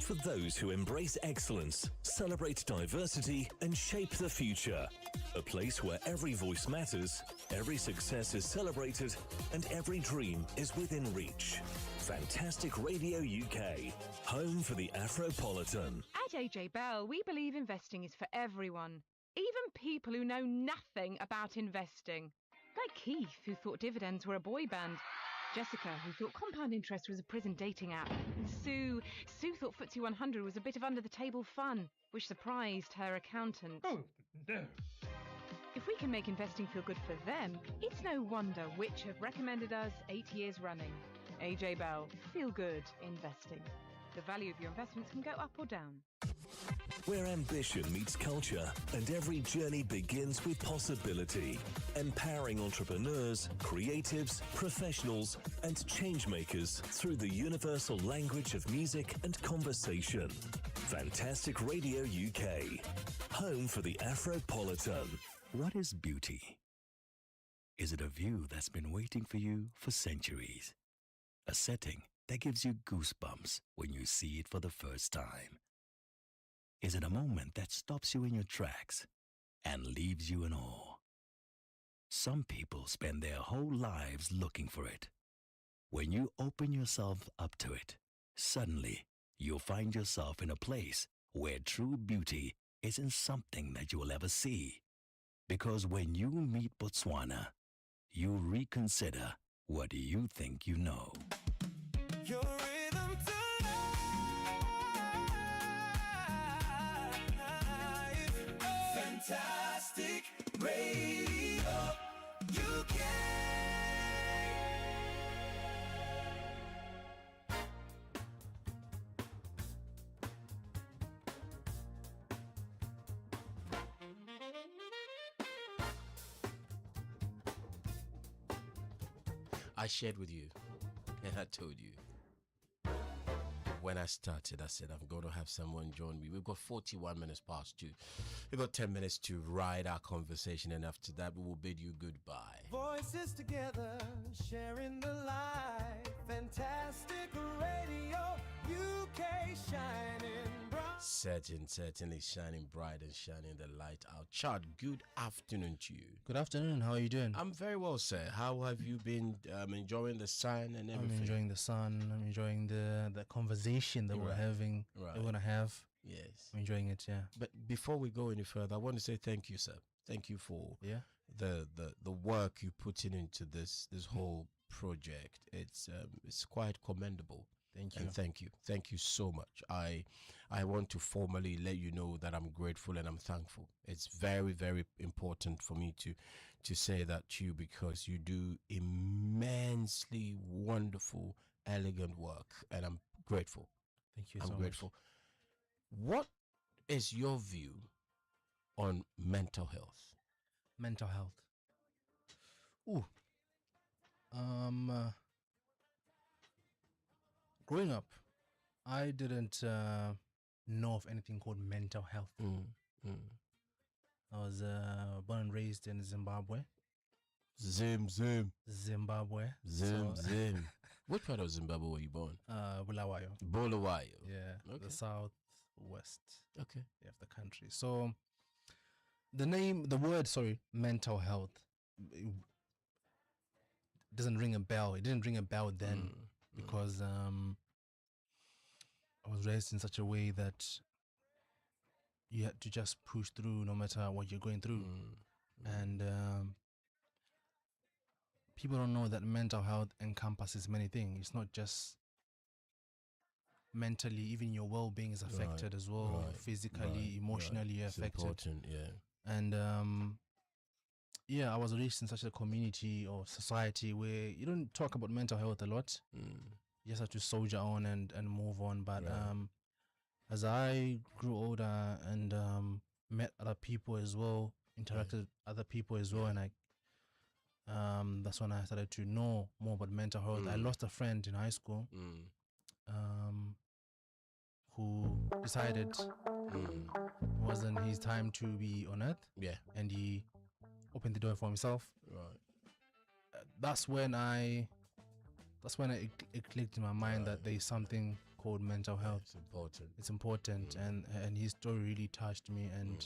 For those who embrace excellence, celebrate diversity, and shape the future. A place where every voice matters, every success is celebrated, and every dream is within reach. Fantastic Radio UK, home for the Afropolitan. At AJ Bell, we believe investing is for everyone, even people who know nothing about investing. Like Keith, who thought dividends were a boy band. Jessica, who thought compound interest was a prison dating app. And Sue thought FTSE 100 was a bit of under-the-table fun, which surprised her accountant. Oh, no. If we can make investing feel good for them, it's no wonder which have recommended us 8 years running. AJ Bell, feel good investing. The value of your investments can go up or down. Where ambition meets culture and every journey begins with possibility. Empowering entrepreneurs, creatives, professionals, and changemakers through the universal language of music and conversation. Fantastic Radio UK, home for the Afropolitan. What is beauty? Is it a view that's been waiting for you for centuries? A setting that gives you goosebumps when you see it for the first time? Is it a moment that stops you in your tracks and leaves you in awe? Some people spend their whole lives looking for it. When you open yourself up to it, suddenly you'll find yourself in a place where true beauty isn't something that you will ever see. Because when you meet Botswana, you reconsider what you think you know. Your rhythm to life. Fantastic Radio UK. I shared with you, and I told you, when I started, I said, I'm going to have someone join me. We've got 41 minutes past 2. We've got 10 minutes to ride our conversation, and after that, we will bid you goodbye. Voices together, sharing the light. Fantastic Radio UK, shining bright. Certainly shining bright and shining the light out. Chad, good afternoon to you. Good afternoon. How are you doing? I'm very well, sir. How have you been enjoying the sun and everything? I'm enjoying the sun. I'm enjoying the conversation that we're having. Right. We're going to have. Yes. I'm enjoying it, yeah. But before we go any further, I want to say thank you, sir. Thank you for the work you put into this whole project. It's quite commendable. Thank you. And thank you so much. I want to formally let you know that I'm grateful and I'm thankful. It's very, very important for me to say that to you, because you do immensely wonderful, elegant work, and I'm grateful. Thank you. I'm grateful. What is your view on mental health? Mental health. Ooh. Growing up, I didn't know of anything called mental health. I was born and raised in Zimbabwe. Zimbabwe. Zim. What part of Zimbabwe were you born? Bulawayo. Bulawayo. Yeah, okay. The southwest. Okay. Of the country. So the word, mental health, it doesn't ring a bell. It didn't ring a bell then. Because I was raised in such a way that you had to just push through no matter what you're going through. And people don't know that mental health encompasses many things. It's not just mentally, even your well-being is affected as well, physically, emotionally you're affected. Important, yeah. And I was raised in such a community or society where you don't talk about mental health a lot. You just have to soldier on and move on. But as I grew older and met other people as well, interacted with other people as well, and that's when I started to know more about mental health. I lost a friend in high school who decided it wasn't his time to be on earth. Yeah. And he opened the door for himself. Right. That's when it clicked in my mind that there is something called mental health. It's important. It's important, and his story really touched me. And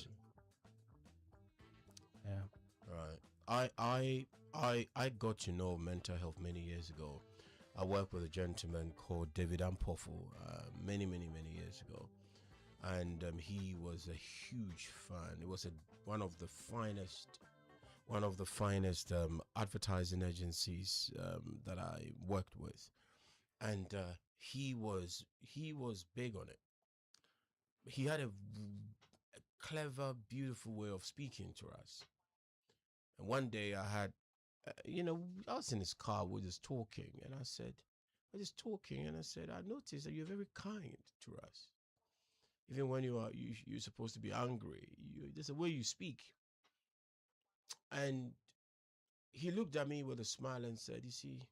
Right. I got to know mental health many years ago. I worked with a gentleman called David Ampofu many years ago, and he was a huge fan. It was one of the finest advertising agencies that I worked with, and he was big on it. He had a clever, beautiful way of speaking to us. And one day I had, I was in his car, we were just talking, and I said, I noticed that you're very kind to us. Even when you're supposed to be angry, there's a way you speak. And he looked at me with a smile and said, you see,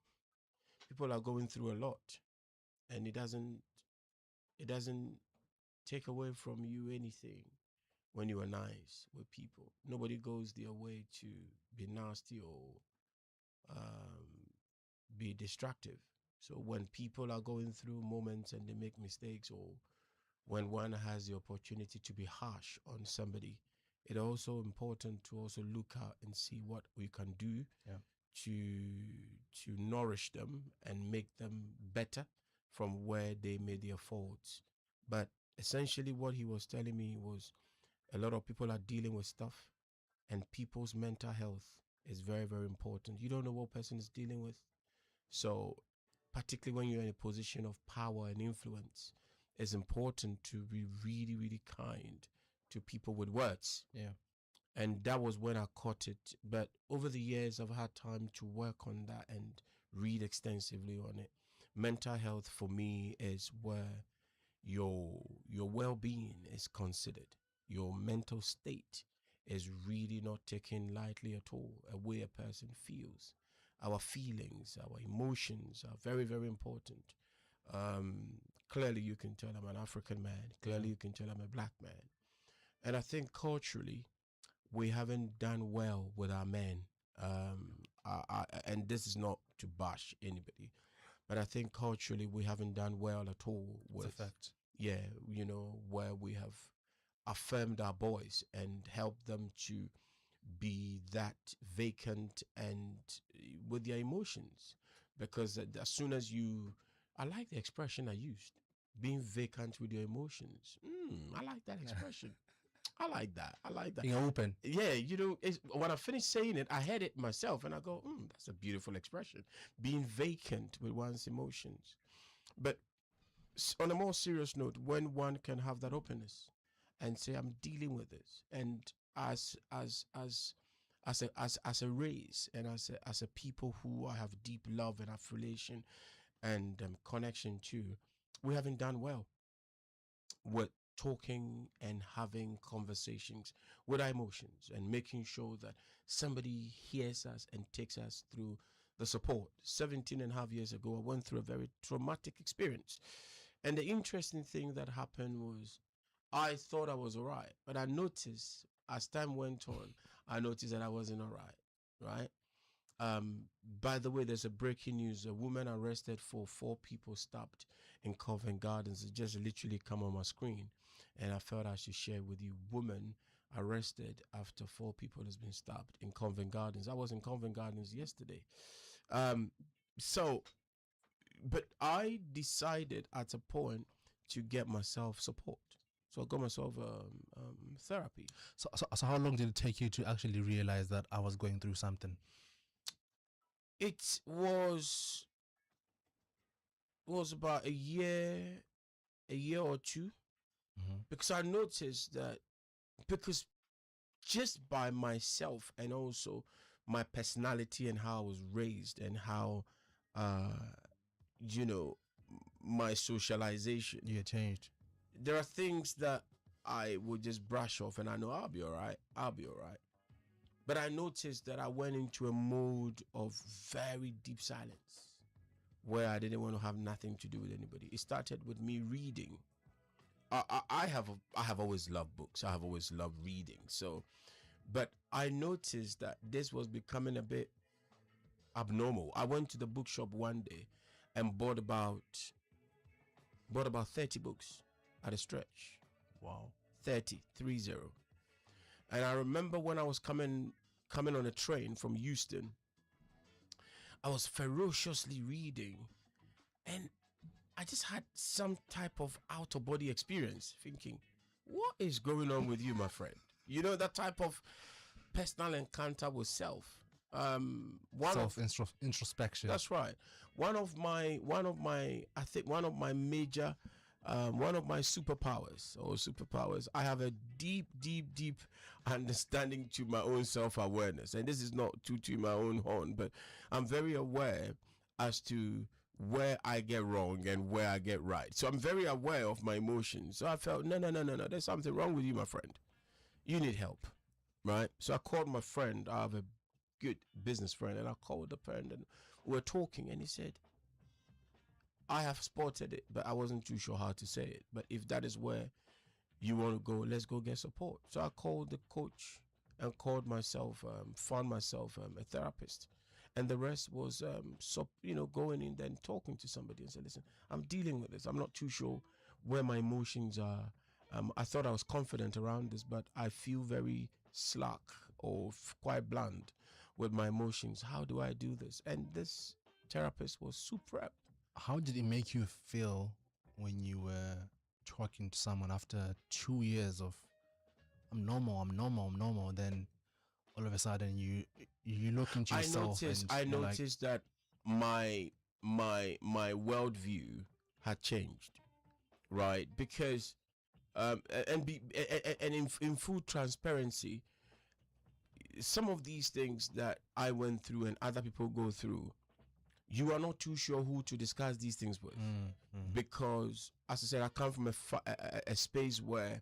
people are going through a lot, and it doesn't take away from you anything when you are nice with people. Nobody goes their way to be nasty or be destructive. So when people are going through moments and they make mistakes, or when one has the opportunity to be harsh on somebody, it's also important to also look out and see what we can do to nourish them and make them better from where they made their faults. But essentially what he was telling me was a lot of people are dealing with stuff, and people's mental health is very, very important. You don't know what person is dealing with. So particularly when you're in a position of power and influence, it's important to be really, really kind to people with words. Yeah. And that was when I caught it. But over the years, I've had time to work on that and read extensively on it. Mental health for me is where your well-being is considered. Your mental state is really not taken lightly at all. A way a person feels, our feelings, our emotions are very, very important. Clearly you can tell I'm an African man. Clearly you can tell I'm a black man. And I think culturally, we haven't done well with our men. And this is not to bash anybody, but I think culturally we haven't done well at all with, it's a fact. Yeah, where we have affirmed our boys and helped them to be that vacant and with their emotions. Because as soon as I like the expression I used, being vacant with your emotions. I like that expression. I like that. Being open. Yeah, when I finished saying it, I heard it myself and I go, that's a beautiful expression. Being vacant with one's emotions. But on a more serious note, when one can have that openness and say, I'm dealing with this, and as a race and as a people who I have deep love and affiliation and connection to, we haven't done well with talking and having conversations with our emotions and making sure that somebody hears us and takes us through the support. 17 and a half years ago, I went through a very traumatic experience. And the interesting thing that happened was I thought I was all right, but I noticed as time went on, I noticed that I wasn't all right, right? By the way, there's a breaking news. A woman arrested for 4 people stabbed in Covent Gardens. It just literally come on my screen, and I felt I should share with you. Woman arrested after 4 people has been stabbed in Covent Gardens. I was in Covent Gardens yesterday. But I decided at a point to get myself support. So I got myself therapy. So how long did it take you to actually realize that I was going through something? It was about a year or two, because I noticed that, because just by myself and also my personality and how I was raised and how my socialization changed. There are things that I would just brush off and I know I'll be all right. But I noticed that I went into a mode of very deep silence where I didn't want to have nothing to do with anybody. It started with me reading I have always loved books. I have always loved reading. So, but I noticed that this was becoming a bit abnormal. I went to the bookshop one day and bought about 30 books at a stretch. Wow. 30. And I remember when I was coming on a train from Houston, I was ferociously reading, and I just had some type of out-of-body experience, thinking, what is going on with you, my friend? You know, that type of personal encounter with self. Introspection. That's right. One of my major one of my superpowers, I have a deep understanding to my own self-awareness. And this is not to my own horn, but I'm very aware as to where I get wrong and where I get right. So I'm very aware of my emotions. So I felt, no, there's something wrong with you, my friend. You need help, right? So I called my friend. I have a good business friend, and I called the friend, and we were talking, and he said, I have spotted it, but I wasn't too sure how to say it. But if that is where you want to go, let's go get support. So I called the coach and called myself, found myself a therapist. And the rest was, going in then talking to somebody and say, listen, I'm dealing with this. I'm not too sure where my emotions are. I thought I was confident around this, but I feel very slack or quite bland with my emotions. How do I do this? And this therapist was superb. How did it make you feel when you were talking to someone after 2 years of I'm normal, then all of a sudden you look into yourself? I noticed that my worldview had changed, right? Because in full transparency, some of these things that I went through and other people go through, you are not too sure who to discuss these things with. Because, as I said, I come from a space where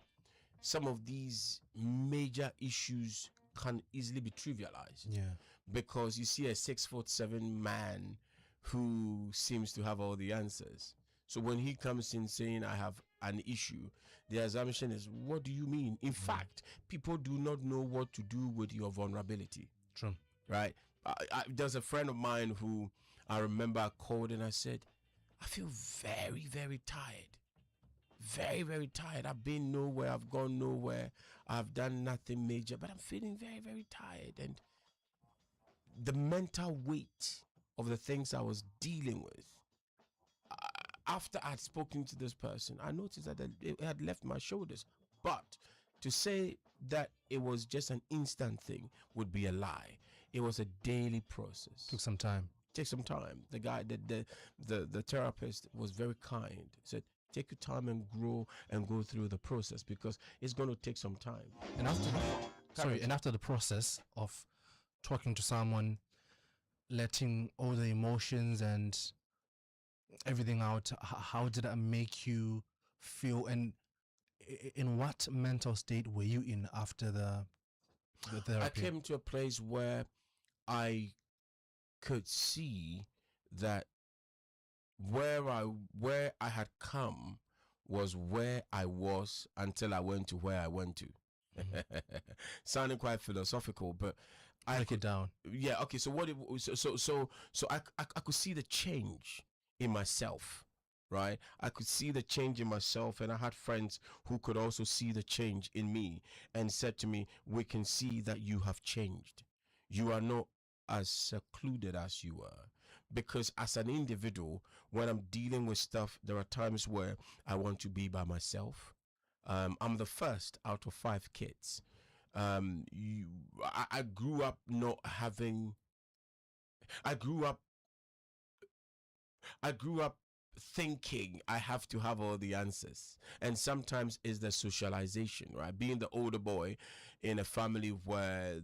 some of these major issues can easily be trivialized. Yeah. Because you see a 6'7" man who seems to have all the answers. So when he comes in saying, I have an issue, the assumption is, what do you mean? In fact, people do not know what to do with your vulnerability. True. Right? There's a friend of mine who I remember I called and I said, I feel very, very tired. Very, very tired. I've been nowhere. I've gone nowhere. I've done nothing major, but I'm feeling very, very tired. And the mental weight of the things I was dealing with, after I'd spoken to this person, I noticed that it had left my shoulders. But to say that it was just an instant thing would be a lie. It was a daily process. Took some time. The guy, the therapist was very kind. Said, take your time and grow and go through the process because it's going to take some time. And after the process of talking to someone, letting all the emotions and everything out, how did that make you feel? And in what mental state were you in after the therapy? I came to a place where I could see that where I had come was where I was until I went to where I went to. Sounding quite philosophical, but I break it down. Yeah, okay. So I could see the change in myself, right? I could see the change in myself, and I had friends who could also see the change in me and said to me, we can see that you have changed. You are not as secluded as you were. Because as an individual, when I'm dealing with stuff, there are times where I want to be by myself. I'm the first out of 5 kids. I grew up not having. I grew up thinking I have to have all the answers, and sometimes it's the socialization, right? Being the older boy in a family where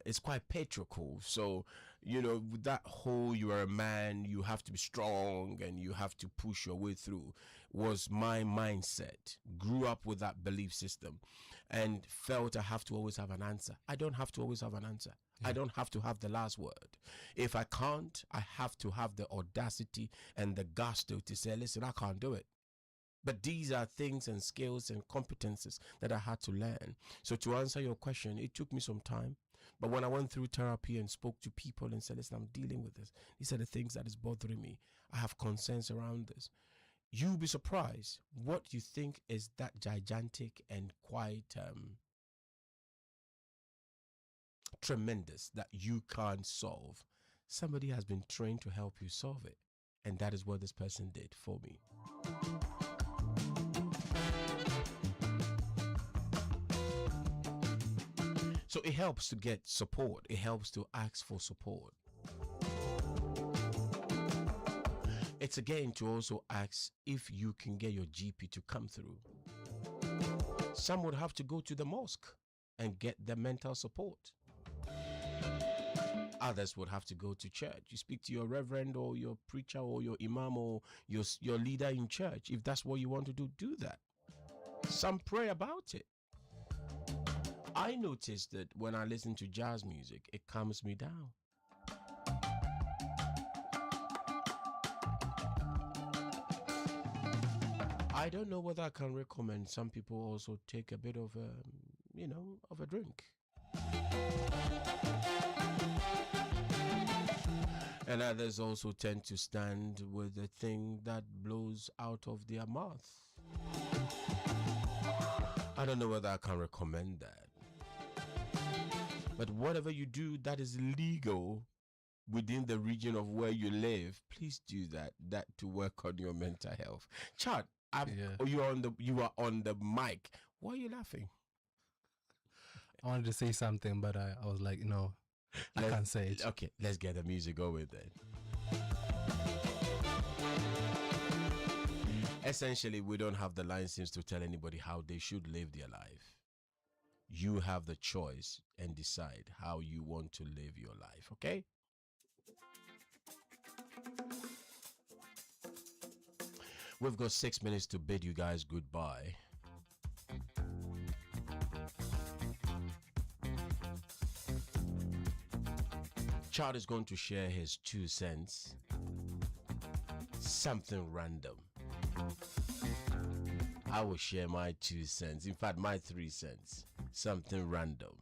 it's quite patriarchal. So, with that whole, you are a man, you have to be strong and you have to push your way through, was my mindset. Grew up with that belief system and felt I have to always have an answer. I don't have to always have an answer. I don't have to have the last word. If I can't, I have to have the audacity and the gusto to say, listen, I can't do it. But these are things and skills and competences that I had to learn. So to answer your question, it took me some time. But when I went through therapy and spoke to people and said, listen, I'm dealing with this. These are the things that is bothering me. I have concerns around this. You'll be surprised what you think is that gigantic and quite tremendous that you can't solve. Somebody has been trained to help you solve it. And that is what this person did for me. So it helps to get support. It helps to ask for support. It's again to also ask if you can get your GP to come through. Some would have to go to the mosque and get the mental support. Others would have to go to church. You speak to your reverend or your preacher or your imam or your leader in church. If that's what you want to do that. Some pray about it. I noticed that when I listen to jazz music, it calms me down. I don't know whether I can recommend some people also take a bit of a drink. And others also tend to stand with a thing that blows out of their mouth. I don't know whether I can recommend that. But whatever you do that is legal within the region of where you live, please do that to work on your mental health. Chad, you are on the mic. Why are you laughing? I wanted to say something, but I was like, no, I can't say it. Okay, let's get the music going then. Essentially, we don't have the license to tell anybody how they should live their life. You have the choice and decide how you want to live your life, okay? We've got 6 minutes to bid you guys goodbye. Chad is going to share his 2 cents. Something random. I will share my 2 cents. In fact, my 3 cents. Something random.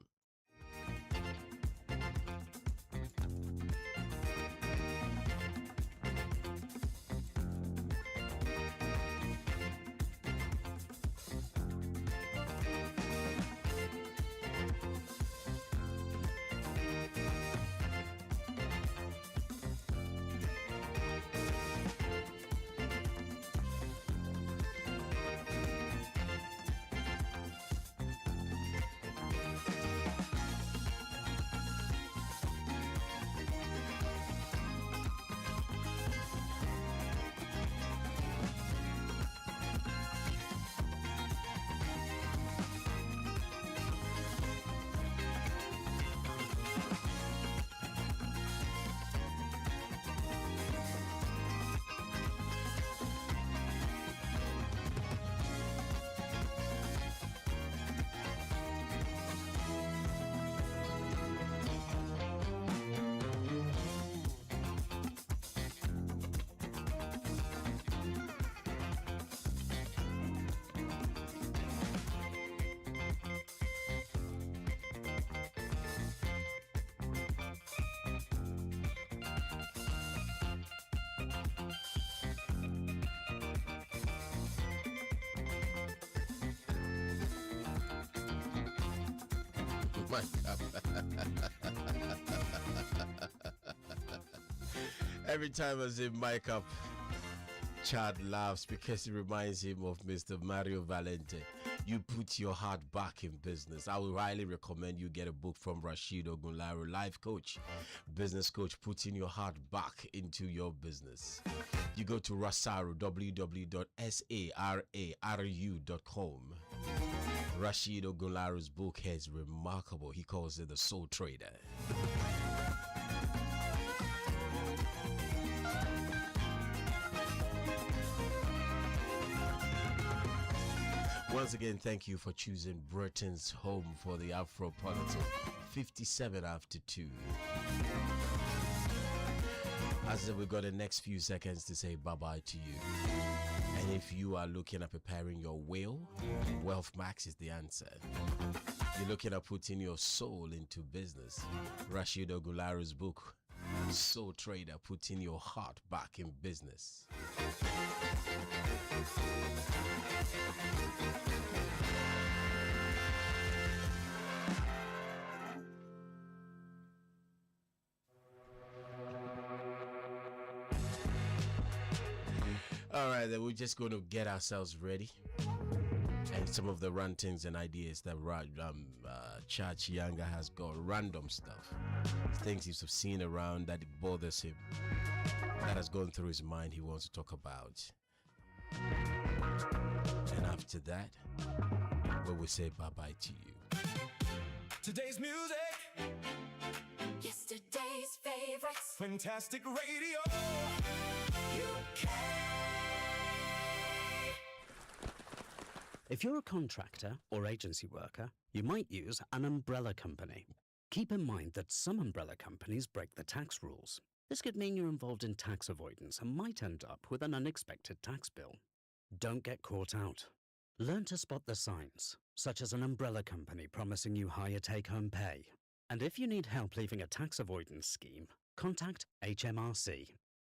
Every time I say mic up, Chad laughs because it reminds him of Mr. Mario Valente. You put your heart back in business. I would highly recommend you get a book from Rashid Ogunlaro, life coach, business coach, putting your heart back into your business. You go to Rasaru, www.sararu.com. Rashid Ogunlaro's book is remarkable. He calls it The Soul Trader. Once again, thank you for choosing Britain's home for the Afro Politic. 57 after 2. As if we've got the next few seconds to say bye-bye to you. And if you are looking at preparing your will, Wealth Max is the answer. You're looking at putting your soul into business. Rashid Ogularu's book, Soul Trader, putting your heart back in business. All right, then we're just going to get ourselves ready. And some of the rantings and ideas that Chach Yanga has got, random stuff, things he's seen around that it bothers him, that has gone through his mind, he wants to talk about. And after that, we will say bye-bye to you. Today's music, yesterday's favorites, fantastic radio. UK. If you're a contractor or agency worker, you might use an umbrella company. Keep in mind that some umbrella companies break the tax rules. This could mean you're involved in tax avoidance and might end up with an unexpected tax bill. Don't get caught out. Learn to spot the signs, such as an umbrella company promising you higher take-home pay. And if you need help leaving a tax avoidance scheme, contact HMRC.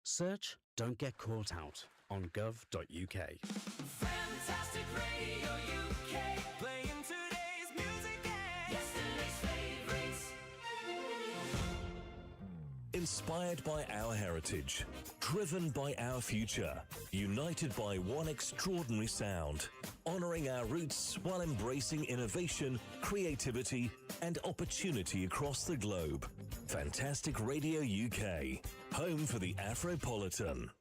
Search Don't Get Caught Out on gov.uk. Fantastic Radio UK, playing today's music and yesterday's favorites. Inspired by our heritage, driven by our future, united by one extraordinary sound, honoring our roots while embracing innovation, creativity, and opportunity across the globe. Fantastic Radio UK, home for the Afropolitan.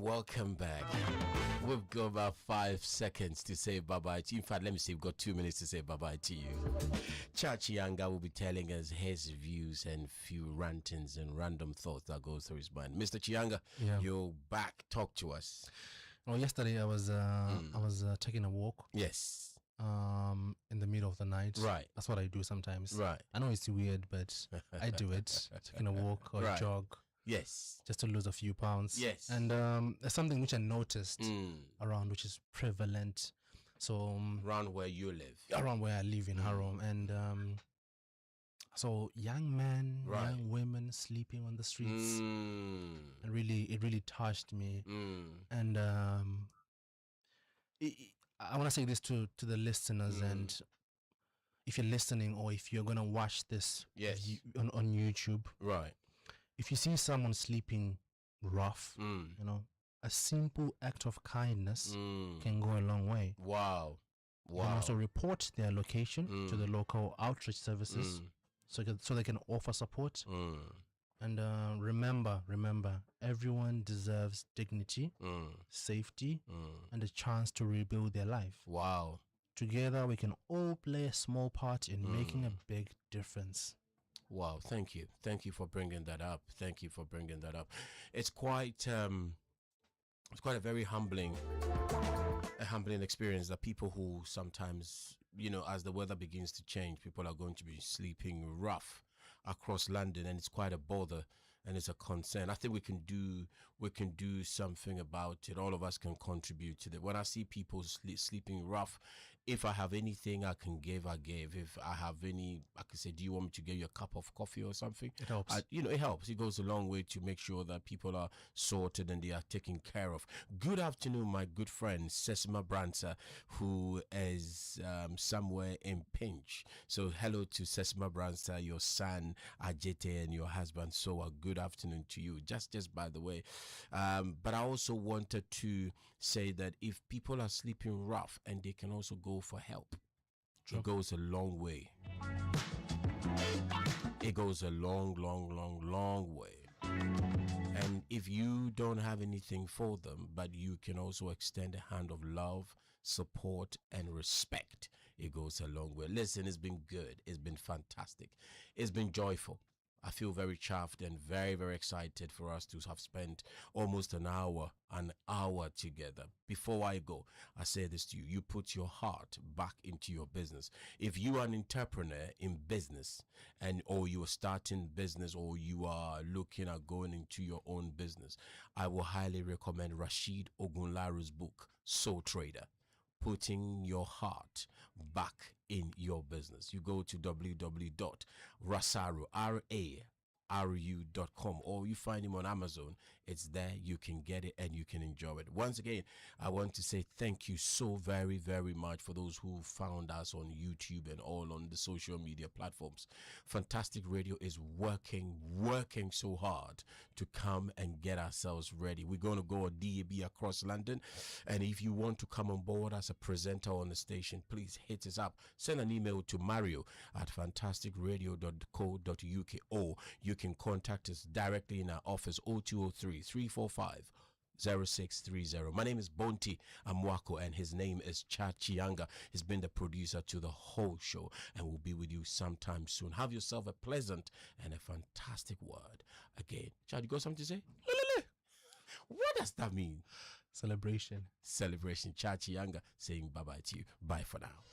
Welcome back. We've got about 5 seconds to say bye-bye to you. In fact, let me say we've got 2 minutes to say bye-bye to you. Chachi Yanga will be telling us his views and few rantings and random thoughts that goes through his mind. Mr. Chianga, you're back. Talk to us. Well, yesterday I was taking a walk. Yes. In the middle of the night. Right. That's what I do sometimes. Right. I know it's weird, but I do it. Taking a walk or a jog. Yes. Just to lose a few pounds. Yes. And there's something which I noticed around, which is prevalent. So around where you live. Around where I live in Harom. And so young men, young women sleeping on the streets. And it really touched me. And I want to say this to the listeners, and if you're listening or if you're going to watch this on YouTube. Right. If you see someone sleeping rough, you know, a simple act of kindness can go a long way. Wow. You can also report their location to the local outreach services so they can offer support. And remember, everyone deserves dignity, safety, and a chance to rebuild their life. Wow. Together, we can all play a small part in making a big difference. Wow, thank you. Thank you for bringing that up. It's quite a very humbling experience that people who sometimes, you know, as the weather begins to change, people are going to be sleeping rough across London, and it's quite a bother and it's a concern. I think we can do something about it. All of us can contribute to that. When I see people sleeping rough, if I have anything I can give, I give. If I have any, I can say, do you want me to give you a cup of coffee or something? It helps. It helps. It goes a long way to make sure that people are sorted and they are taken care of. Good afternoon, my good friend, Sesima Bransa, who is somewhere in pinch. So hello to Sesima Bransa, your son, Ajete, and your husband. So a good afternoon to you, just by the way. But I also wanted to say that if people are sleeping rough and they can also go go for help. It goes a long way. It goes a long, long, long, long way. And if you don't have anything for them, but you can also extend a hand of love, support, and respect, it goes a long way. Listen, it's been good. It's been fantastic. It's been joyful. I feel very chuffed and very, very excited for us to have spent almost an hour together. Before I go, I say this to you. You put your heart back into your business. If you are an entrepreneur in business or you are starting business or you are looking at going into your own business, I will highly recommend Rashid Ogunlaru's book, Soul Trader. Putting your heart back in your business. You go to www.rasaru.com or you find him on Amazon. It's there. You can get it and you can enjoy it. Once again, I want to say thank you so very, very much for those who found us on YouTube and all on the social media platforms. Fantastic Radio is working so hard to come and get ourselves ready. We're going to go on DAB across London. And if you want to come on board as a presenter on the station, please hit us up. Send an email to mario@fantasticradio.co.uk or you can contact us directly in our office 0203 345 0630. My name is Bonti Amwako and his name is Chachianga. He's been the producer to the whole show and will be with you sometime soon. Have yourself a pleasant and a fantastic word. Again, Chad, you got something to say? What does that mean? Celebration. Chachianga saying bye-bye to you. Bye for now.